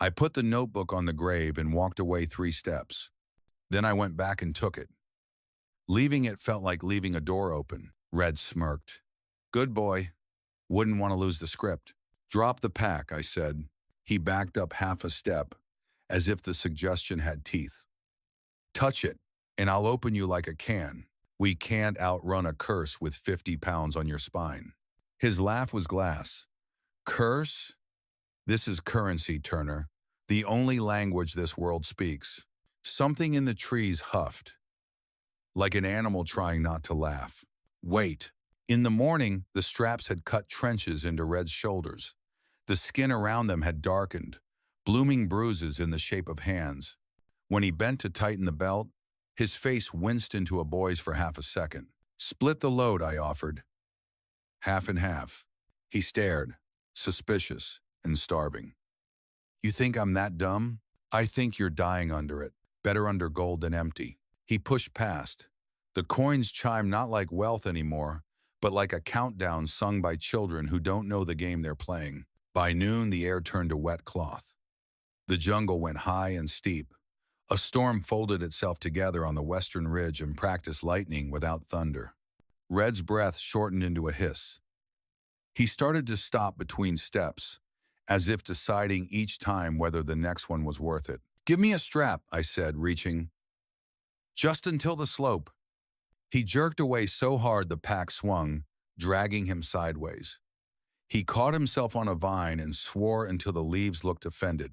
I put the notebook on the grave and walked away 3 steps. Then I went back and took it. Leaving it felt like leaving a door open. Red smirked. Good boy. Wouldn't want to lose the script. Drop the pack, I said. He backed up half a step, as if the suggestion had teeth. Touch it, and I'll open you like a can. We can't outrun a curse with 50 pounds on your spine. His laugh was glass. Curse? This is currency, Turner. The only language this world speaks. Something in the trees huffed, like an animal trying not to laugh. Wait. In the morning, the straps had cut trenches into Red's shoulders. The skin around them had darkened, blooming bruises in the shape of hands. When he bent to tighten the belt, his face winced into a boy's for half a second. Split the load, I offered. Half and half. He stared, suspicious and starving. You think I'm that dumb? I think you're dying under it. Better under gold than empty. He pushed past. The coins chime not like wealth anymore, but like a countdown sung by children who don't know the game they're playing. By noon, the air turned to wet cloth. The jungle went high and steep. A storm folded itself together on the western ridge and practiced lightning without thunder. Red's breath shortened into a hiss. He started to stop between steps, as if deciding each time whether the next one was worth it. Give me a strap, I said, reaching. Just until the slope. He jerked away so hard the pack swung, dragging him sideways. He caught himself on a vine and swore until the leaves looked offended.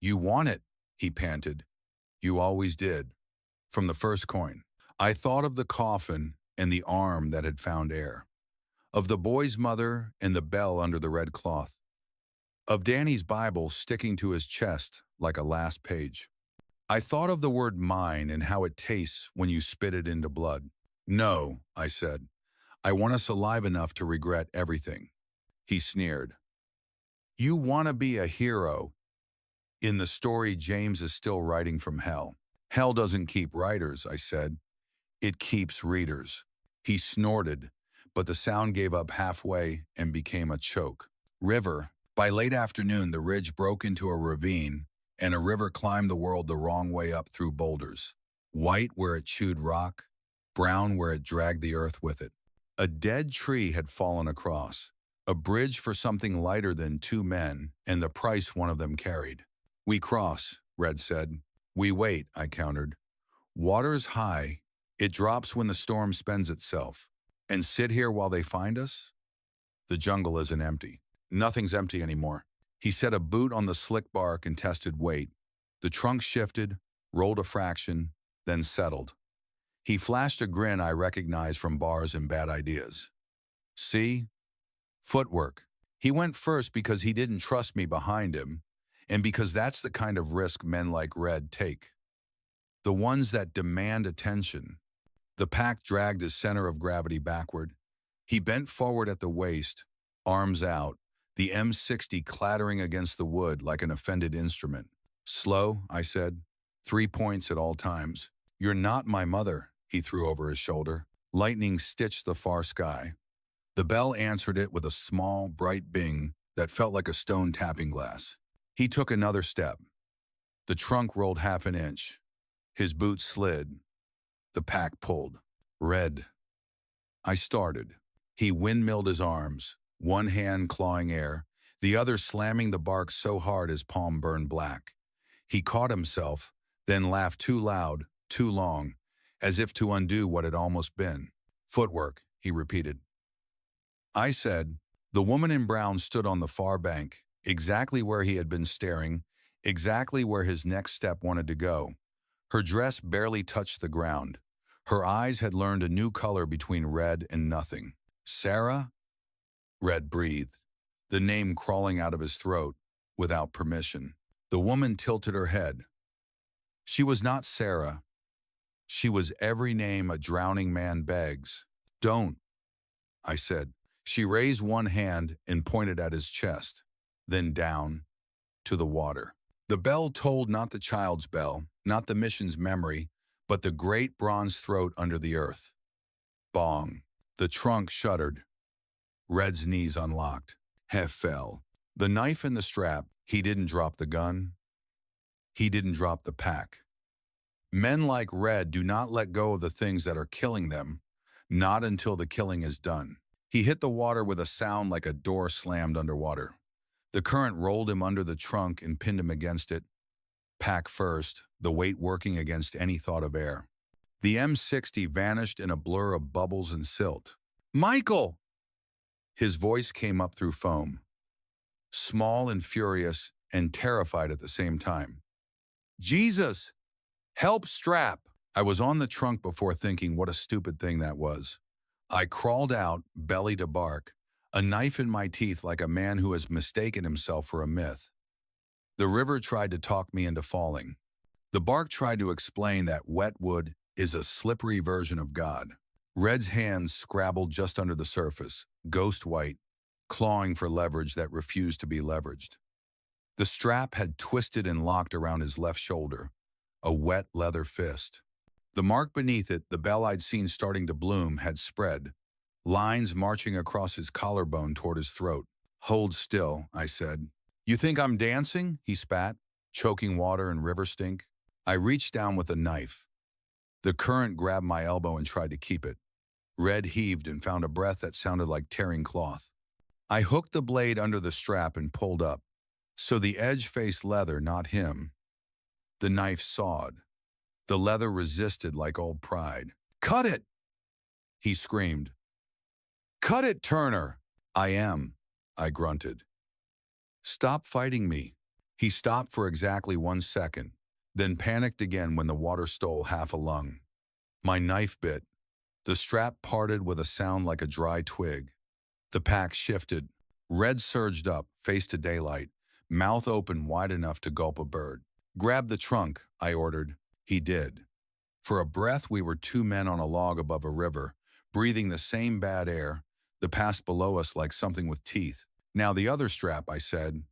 You want it, he panted. You always did. From the first coin. I thought of the coffin and the arm that had found air. Of the boy's mother and the bell under the red cloth. Of Danny's Bible sticking to his chest like a last page. I thought of the word mine and how it tastes when you spit it into blood. No, I said. I want us alive enough to regret everything. He sneered. You want to be a hero. In the story, James is still writing from hell. Hell doesn't keep writers, I said. It keeps readers. He snorted, but the sound gave up halfway and became a choke. River. By late afternoon, the ridge broke into a ravine, and a river climbed the world the wrong way up through boulders. White where it chewed rock, brown where it dragged the earth with it. A dead tree had fallen across, a bridge for something lighter than 2 men, and the price one of them carried. We cross, Red said. We wait, I countered. Water's high, it drops when the storm spends itself. And sit here while they find us? The jungle isn't empty. Nothing's empty anymore. He set a boot on the slick bark and tested weight. The trunk shifted, rolled a fraction, then settled. He flashed a grin I recognized from bars and bad ideas. See? Footwork. He went first because he didn't trust me behind him, and because that's the kind of risk men like Red take. The ones that demand attention. The pack dragged his center of gravity backward. He bent forward at the waist, arms out, the M60 clattering against the wood like an offended instrument. Slow, I said. 3 points at all times. You're not my mother, he threw over his shoulder. Lightning stitched the far sky. The bell answered it with a small, bright bing that felt like a stone tapping glass. He took another step. The trunk rolled half an inch. His boots slid. The pack pulled. Red. I started. He windmilled his arms, one hand clawing air, the other slamming the bark so hard his palm burned black. He caught himself, then laughed too loud, too long, as if to undo what had almost been. Footwork, he repeated. I said. The woman in brown stood on the far bank, exactly where he had been staring, exactly where his next step wanted to go. Her dress barely touched the ground. Her eyes had learned a new color between red and nothing. Sarah? Red breathed, the name crawling out of his throat, without permission. The woman tilted her head. She was not Sarah. She was every name a drowning man begs. Don't, I said. She raised one hand and pointed at his chest, then down, to the water. The bell tolled not the child's bell, not the mission's memory, but the great bronze throat under the earth. Bong. The trunk shuddered. Red's knees unlocked. Hef fell. The knife in the strap. He didn't drop the gun. He didn't drop the pack. Men like Red do not let go of the things that are killing them, not until the killing is done. He hit the water with a sound like a door slammed underwater. The current rolled him under the trunk and pinned him against it. Pack first, the weight working against any thought of air. The M60 vanished in a blur of bubbles and silt. Michael! His voice came up through foam. Small and furious and terrified at the same time. Jesus! Help strap! I was on the trunk before thinking what a stupid thing that was. I crawled out, belly to bark, a knife in my teeth like a man who has mistaken himself for a myth. The river tried to talk me into falling. The bark tried to explain that wet wood is a slippery version of God. Red's hands scrabbled just under the surface, ghost white, clawing for leverage that refused to be leveraged. The strap had twisted and locked around his left shoulder, a wet leather fist. The mark beneath it, the bell I'd seen starting to bloom, had spread, lines marching across his collarbone toward his throat. Hold still, I said. You think I'm dancing? He spat, choking water and river stink. I reached down with a knife. The current grabbed my elbow and tried to keep it. Red heaved and found a breath that sounded like tearing cloth. I hooked the blade under the strap and pulled up, so the edge faced leather, not him. The knife sawed. The leather resisted like old pride. Cut it! He screamed. Cut it, Turner! I am, I grunted. Stop fighting me. He stopped for exactly 1 second, then panicked again when the water stole half a lung. My knife bit. The strap parted with a sound like a dry twig. The pack shifted. Red surged up, face to daylight, mouth open wide enough to gulp a bird. Grab the trunk, I ordered. He did. For a breath, we were 2 men on a log above a river, breathing the same bad air, the past below us like something with teeth. Now the other strap, I said.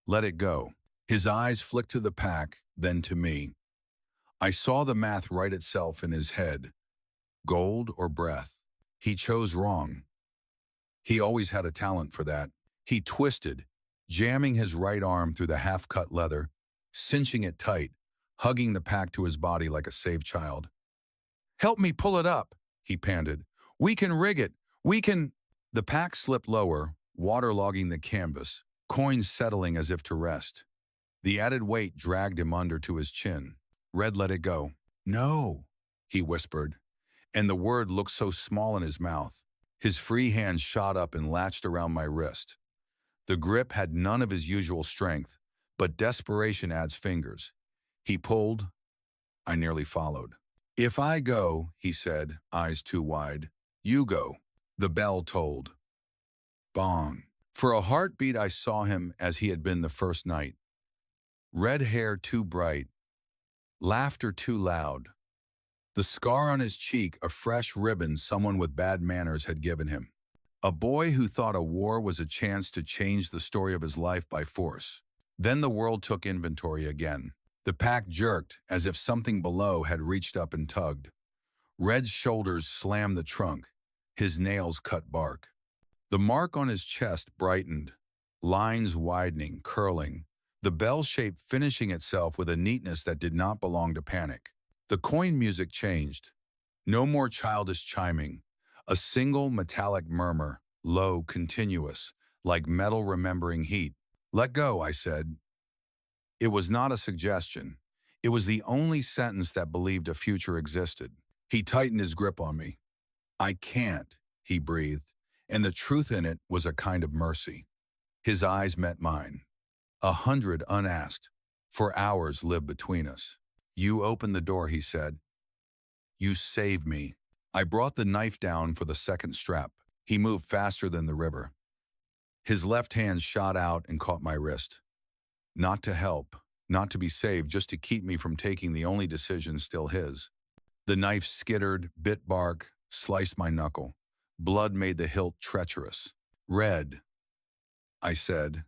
Let it go. His eyes flicked to the pack, then to me. I saw the math write itself in his head. Gold or breath. He chose wrong. He always had a talent for that. He twisted, jamming his right arm through the half-cut leather, cinching it tight, hugging the pack to his body like a saved child. Help me pull it up, he panted. We can rig it. We can... The pack slipped lower, waterlogging the canvas, coins settling as if to rest. The added weight dragged him under to his chin. Red let it go. No, he whispered, and the word looked so small in his mouth. His free hand shot up and latched around my wrist. The grip had none of his usual strength, but desperation adds fingers. He pulled. I nearly followed. If I go, he said, eyes too wide, you go. The bell tolled. Bong. For a heartbeat, I saw him as he had been the first night. Red hair too bright, laughter too loud. The scar on his cheek, a fresh ribbon someone with bad manners had given him. A boy who thought a war was a chance to change the story of his life by force. Then the world took inventory again. The pack jerked as if something below had reached up and tugged. Red's shoulders slammed the trunk. His nails cut bark. The mark on his chest brightened, lines widening, curling, the bell shape finishing itself with a neatness that did not belong to panic. The coin music changed. No more childish chiming. A single metallic murmur, low, continuous, like metal remembering heat. Let go, I said. It was not a suggestion. It was the only sentence that believed a future existed. He tightened his grip on me. I can't, he breathed, and the truth in it was a kind of mercy. His eyes met mine. 100 unasked. for hours lived between us. You opened the door, he said. You saved me. I brought the knife down for the second strap. He moved faster than the river. His left hand shot out and caught my wrist. Not to help, not to be saved, just to keep me from taking the only decision still his. The knife skittered, bit bark, sliced my knuckle. Blood made the hilt treacherous. Red, I said,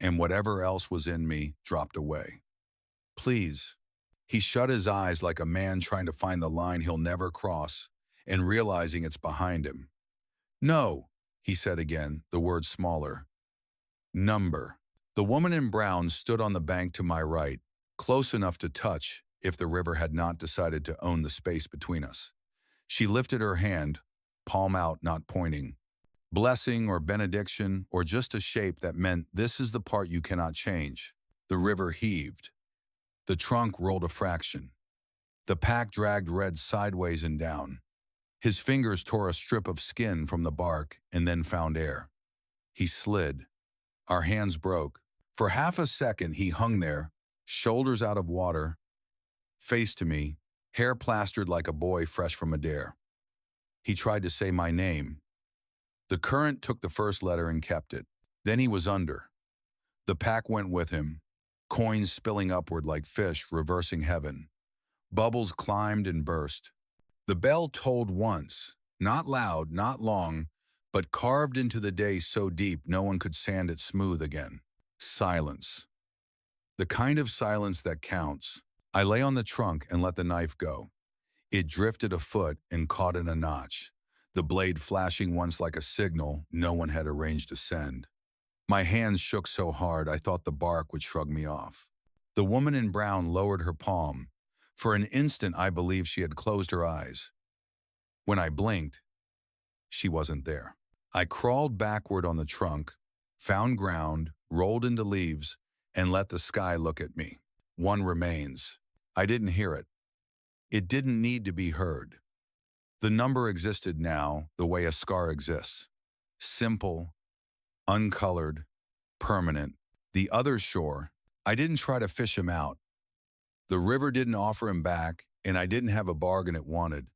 and whatever else was in me dropped away. Please. He shut his eyes like a man trying to find the line he'll never cross and realizing it's behind him. No, he said again, the word smaller. Number. The woman in brown stood on the bank to my right, close enough to touch if the river had not decided to own the space between us. She lifted her hand, palm out, not pointing. Blessing or benediction or just a shape that meant this is the part you cannot change. The river heaved. The trunk rolled a fraction. The pack dragged Red sideways and down. His fingers tore a strip of skin from the bark and then found air. He slid. Our hands broke. For half a second he hung there, shoulders out of water, face to me, hair plastered like a boy fresh from a dare. He tried to say my name. The current took the first letter and kept it. Then he was under. The pack went with him, coins spilling upward like fish reversing heaven. Bubbles climbed and burst. The bell tolled once, not loud, not long, but carved into the day so deep no one could sand it smooth again. Silence. The kind of silence that counts. I lay on the trunk and let the knife go. It drifted a foot and caught in a notch, the blade flashing once like a signal no one had arranged to send. My hands shook so hard I thought the bark would shrug me off. The woman in brown lowered her palm. For an instant I believed she had closed her eyes. When I blinked, she wasn't there. I crawled backward on the trunk, found ground, rolled into leaves, and let the sky look at me. One remains. I didn't hear it. It didn't need to be heard. The number existed now the way a scar exists. Simple, uncolored, permanent. The other shore, I didn't try to fish him out. The river didn't offer him back, and I didn't have a bargain it wanted.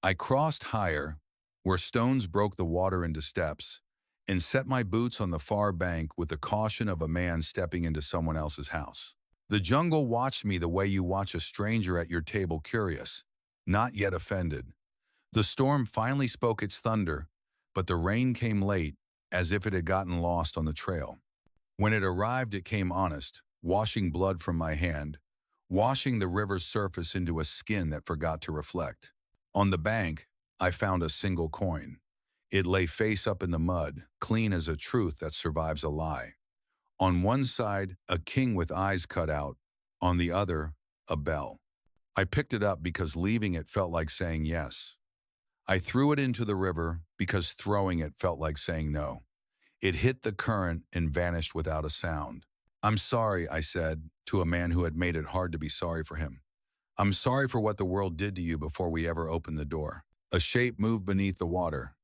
I crossed higher, where stones broke the water into steps, and set my boots on the far bank with the caution of a man stepping into someone else's house. The jungle watched me the way you watch a stranger at your table, curious, not yet offended. The storm finally spoke its thunder, but the rain came late, as if it had gotten lost on the trail. When it arrived, it came honest, washing blood from my hand, washing the river's surface into a skin that forgot to reflect. On the bank, I found a single coin. It lay face up in the mud, clean as a truth that survives a lie. On one side, a king with eyes cut out. On the other, a bell. I picked it up because leaving it felt like saying yes. I threw it into the river because throwing it felt like saying no. It hit the current and vanished without a sound. I'm sorry, I said, to a man who had made it hard to be sorry for him. I'm sorry for what the world did to you before we ever opened the door. A shape moved beneath the water.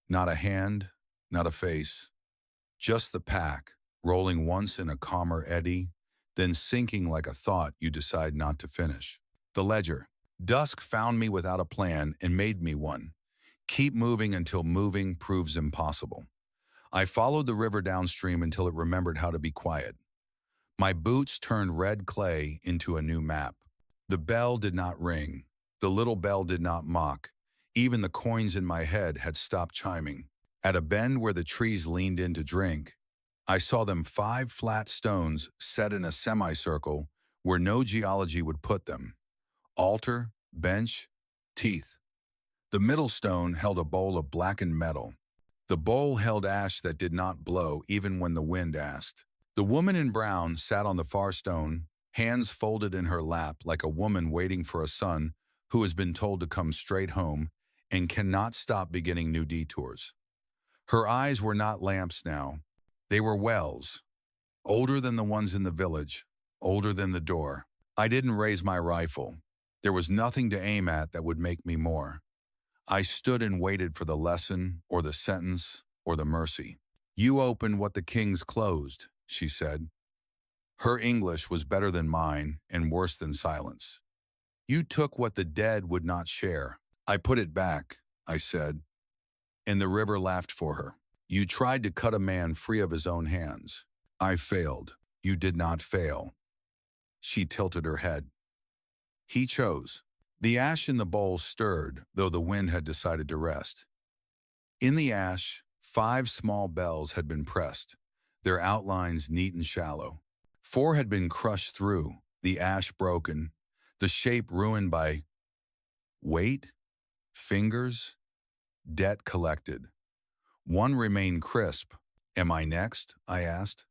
Not a hand, not a face. Just the pack, rolling once in a calmer eddy, then sinking like a thought you decide not to finish. The ledger. Dusk found me without a plan and made me one. Keep moving until moving proves impossible. I followed the river downstream until it remembered how to be quiet. My boots turned red clay into a new map. The bell did not ring. The little bell did not mock. Even the coins in my head had stopped chiming. At a bend where the trees leaned in to drink, I saw them 5 flat stones set in a semicircle where no geology would put them. Altar, bench, teeth. The middle stone held a bowl of blackened metal. The bowl held ash that did not blow even when the wind asked. The woman in brown sat on the far stone, hands folded in her lap like a woman waiting for a son who has been told to come straight home and cannot stop beginning new detours. Her eyes were not lamps now. They were wells, older than the ones in the village, older than the door. I didn't raise my rifle. There was nothing to aim at that would make me more. I stood and waited for the lesson or the sentence or the mercy. You opened what the kings closed, she said. Her English was better than mine and worse than silence. You took what the dead would not share. I put it back, I said, and the river laughed for her. You tried to cut a man free of his own hands. I failed. You did not fail. She tilted her head. He chose. The ash in the bowl stirred, though the wind had decided to rest. In the ash, 5 small bells had been pressed, their outlines neat and shallow. 4 had been crushed through, the ash broken, the shape ruined by weight, fingers, debt collected. 1 remained crisp. Am I next? I asked.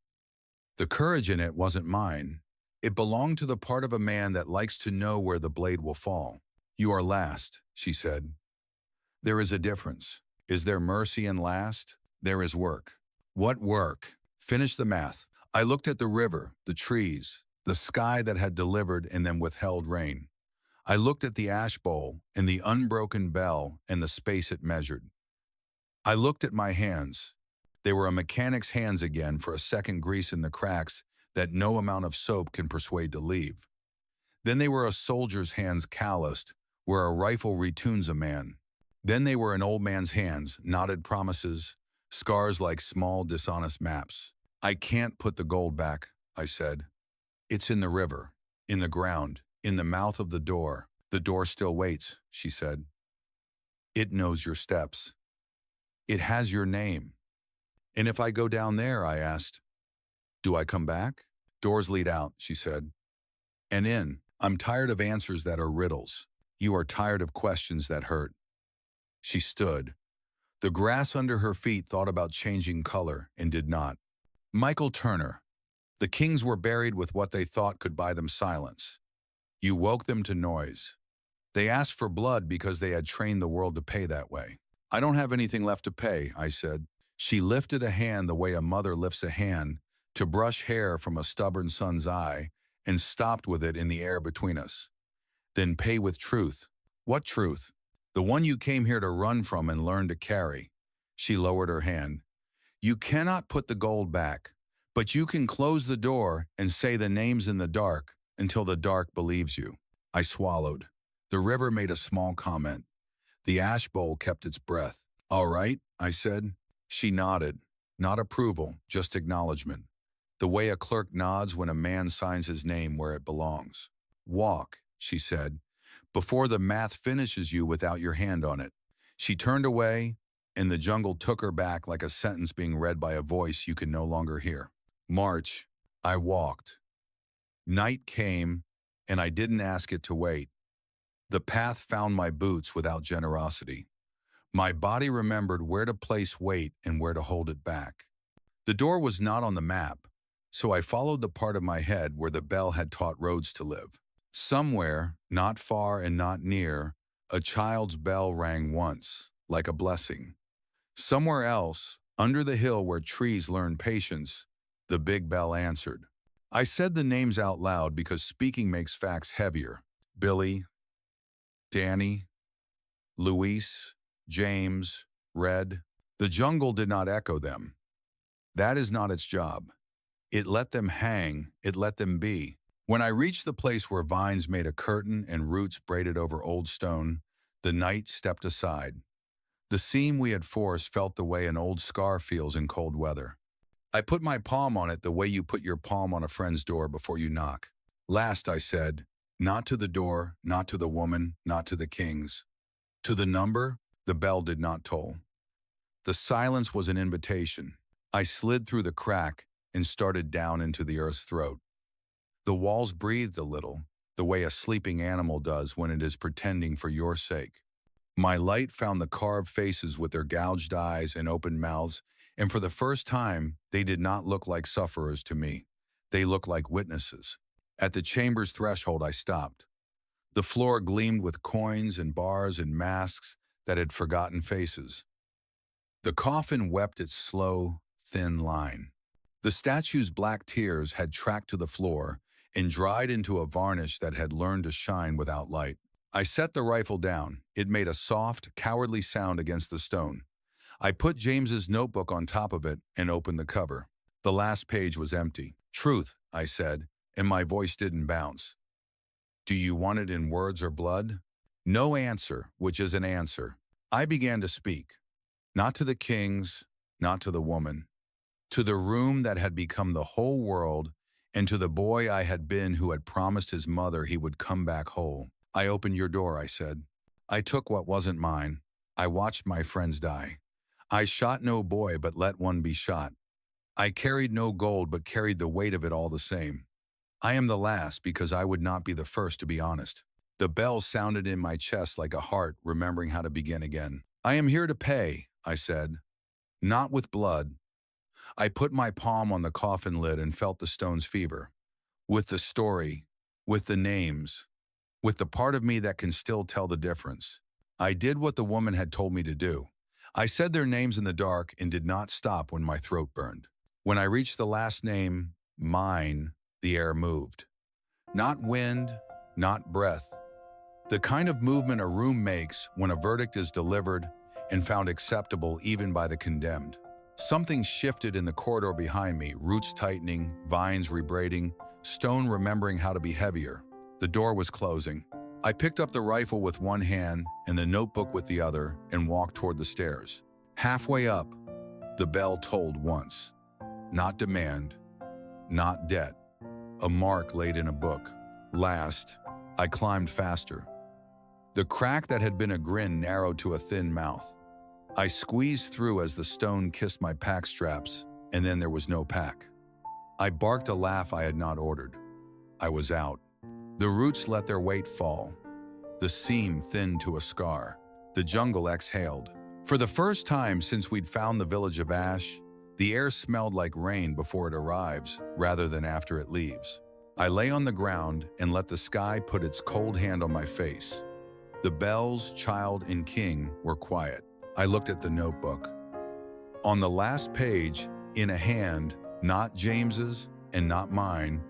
The courage in it wasn't mine. It belonged to the part of a man that likes to know where the blade will fall. You are last, she said. There is a difference. Is there mercy in last? There is work. What work? Finish the math. I looked at the river, the trees, the sky that had delivered and then withheld rain. I looked at the ash bowl and the unbroken bell and the space it measured. I looked at my hands. They were a mechanic's hands again for a second grease in the cracks that no amount of soap can persuade to leave. Then they were a soldier's hands calloused, where a rifle retunes a man. Then they were an old man's hands, knotted promises, scars like small dishonest maps. I can't put the gold back, I said. It's in the river, in the ground, in the mouth of the door. The door still waits, she said. It knows your steps. It has your name. And if I go down there, I asked, do I come back? Doors lead out, she said. And in. I'm tired of answers that are riddles. You are tired of questions that hurt. She stood. The grass under her feet thought about changing color and did not. Michael Turner. The kings were buried with what they thought could buy them silence. You woke them to noise. They asked for blood because they had trained the world to pay that way. I don't have anything left to pay, I said. She lifted a hand the way a mother lifts a hand to brush hair from a stubborn son's eye and stopped with it in the air between us. Then pay with truth. What truth? The one you came here to run from and learn to carry. She lowered her hand. You cannot put the gold back, but you can close the door and say the names in the dark until the dark believes you. I swallowed. The river made a small comment. The ash bowl kept its breath. All right, I said. She nodded. Not approval, just acknowledgement. The way a clerk nods when a man signs his name where it belongs. Walk, she said, before the math finishes you without your hand on it. She turned away, and the jungle took her back like a sentence being read by a voice you could no longer hear. March, I walked. Night came, and I didn't ask it to wait. The path found my boots without generosity. My body remembered where to place weight and where to hold it back. The door was not on the map, so I followed the part of my head where the bell had taught roads to live. Somewhere, not far and not near, a child's bell rang once, like a blessing. Somewhere else, under the hill where trees learn patience, the big bell answered. I said the names out loud because speaking makes facts heavier. Billy, Danny, Luis, James, Red. The jungle did not echo them. That is not its job. It let them hang, it let them be. When I reached the place where vines made a curtain and roots braided over old stone, the night stepped aside. The seam we had forced felt the way an old scar feels in cold weather. I put my palm on it the way you put your palm on a friend's door before you knock. Last, I said, not to the door, not to the woman, not to the kings. To the number, the bell did not toll. The silence was an invitation. I slid through the crack and started down into the earth's throat. The walls breathed a little, the way a sleeping animal does when it is pretending for your sake. My light found the carved faces with their gouged eyes and open mouths, and for the first time, they did not look like sufferers to me. They looked like witnesses. At the chamber's threshold, I stopped. The floor gleamed with coins and bars and masks that had forgotten faces. The coffin wept its slow, thin line. The statue's black tears had tracked to the floor and dried into a varnish that had learned to shine without light. I set the rifle down. It made a soft, cowardly sound against the stone. I put James's notebook on top of it and opened the cover. The last page was empty. Truth, I said, and my voice didn't bounce. Do you want it in words or blood? No answer, which is an answer. I began to speak, not to the kings, not to the woman, to the room that had become the whole world, and to the boy I had been who had promised his mother he would come back whole. I opened your door, I said. I took what wasn't mine. I watched my friends die. I shot no boy, but let one be shot. I carried no gold, but carried the weight of it all the same. I am the last because I would not be the first, to be honest. The bell sounded in my chest like a heart remembering how to begin again. I am here to pay, I said. Not with blood. I put my palm on the coffin lid and felt the stone's fever. With the story, with the names, with the part of me that can still tell the difference. I did what the woman had told me to do. I said their names in the dark and did not stop when my throat burned. When I reached the last name, mine, the air moved. Not wind, not breath. The kind of movement a room makes when a verdict is delivered and found acceptable even by the condemned. Something shifted in the corridor behind me, roots tightening, vines rebraiding, stone remembering how to be heavier. The door was closing. I picked up the rifle with one hand and the notebook with the other and walked toward the stairs. Halfway up, the bell tolled once. Not demand, not debt. A mark laid in a book. Last, I climbed faster. The crack that had been a grin narrowed to a thin mouth. I squeezed through as the stone kissed my pack straps, and then there was no pack. I barked a laugh I had not ordered. I was out. The roots let their weight fall. The seam thinned to a scar. The jungle exhaled. For the first time since we'd found the village of Ash, the air smelled like rain before it arrives, rather than after it leaves. I lay on the ground and let the sky put its cold hand on my face. The bells, child, and king were quiet. I looked at the notebook. On the last page, in a hand, not James's and not mine,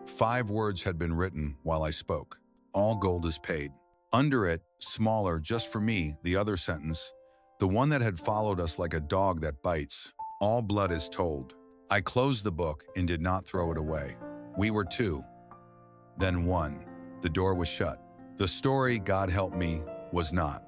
5 words had been written while I spoke. All gold is paid. Under it, smaller just for me, the other sentence, the one that had followed us like a dog that bites. All blood is told. I closed the book and did not throw it away. We were 2, then 1. The door was shut. The story, God help me, was not.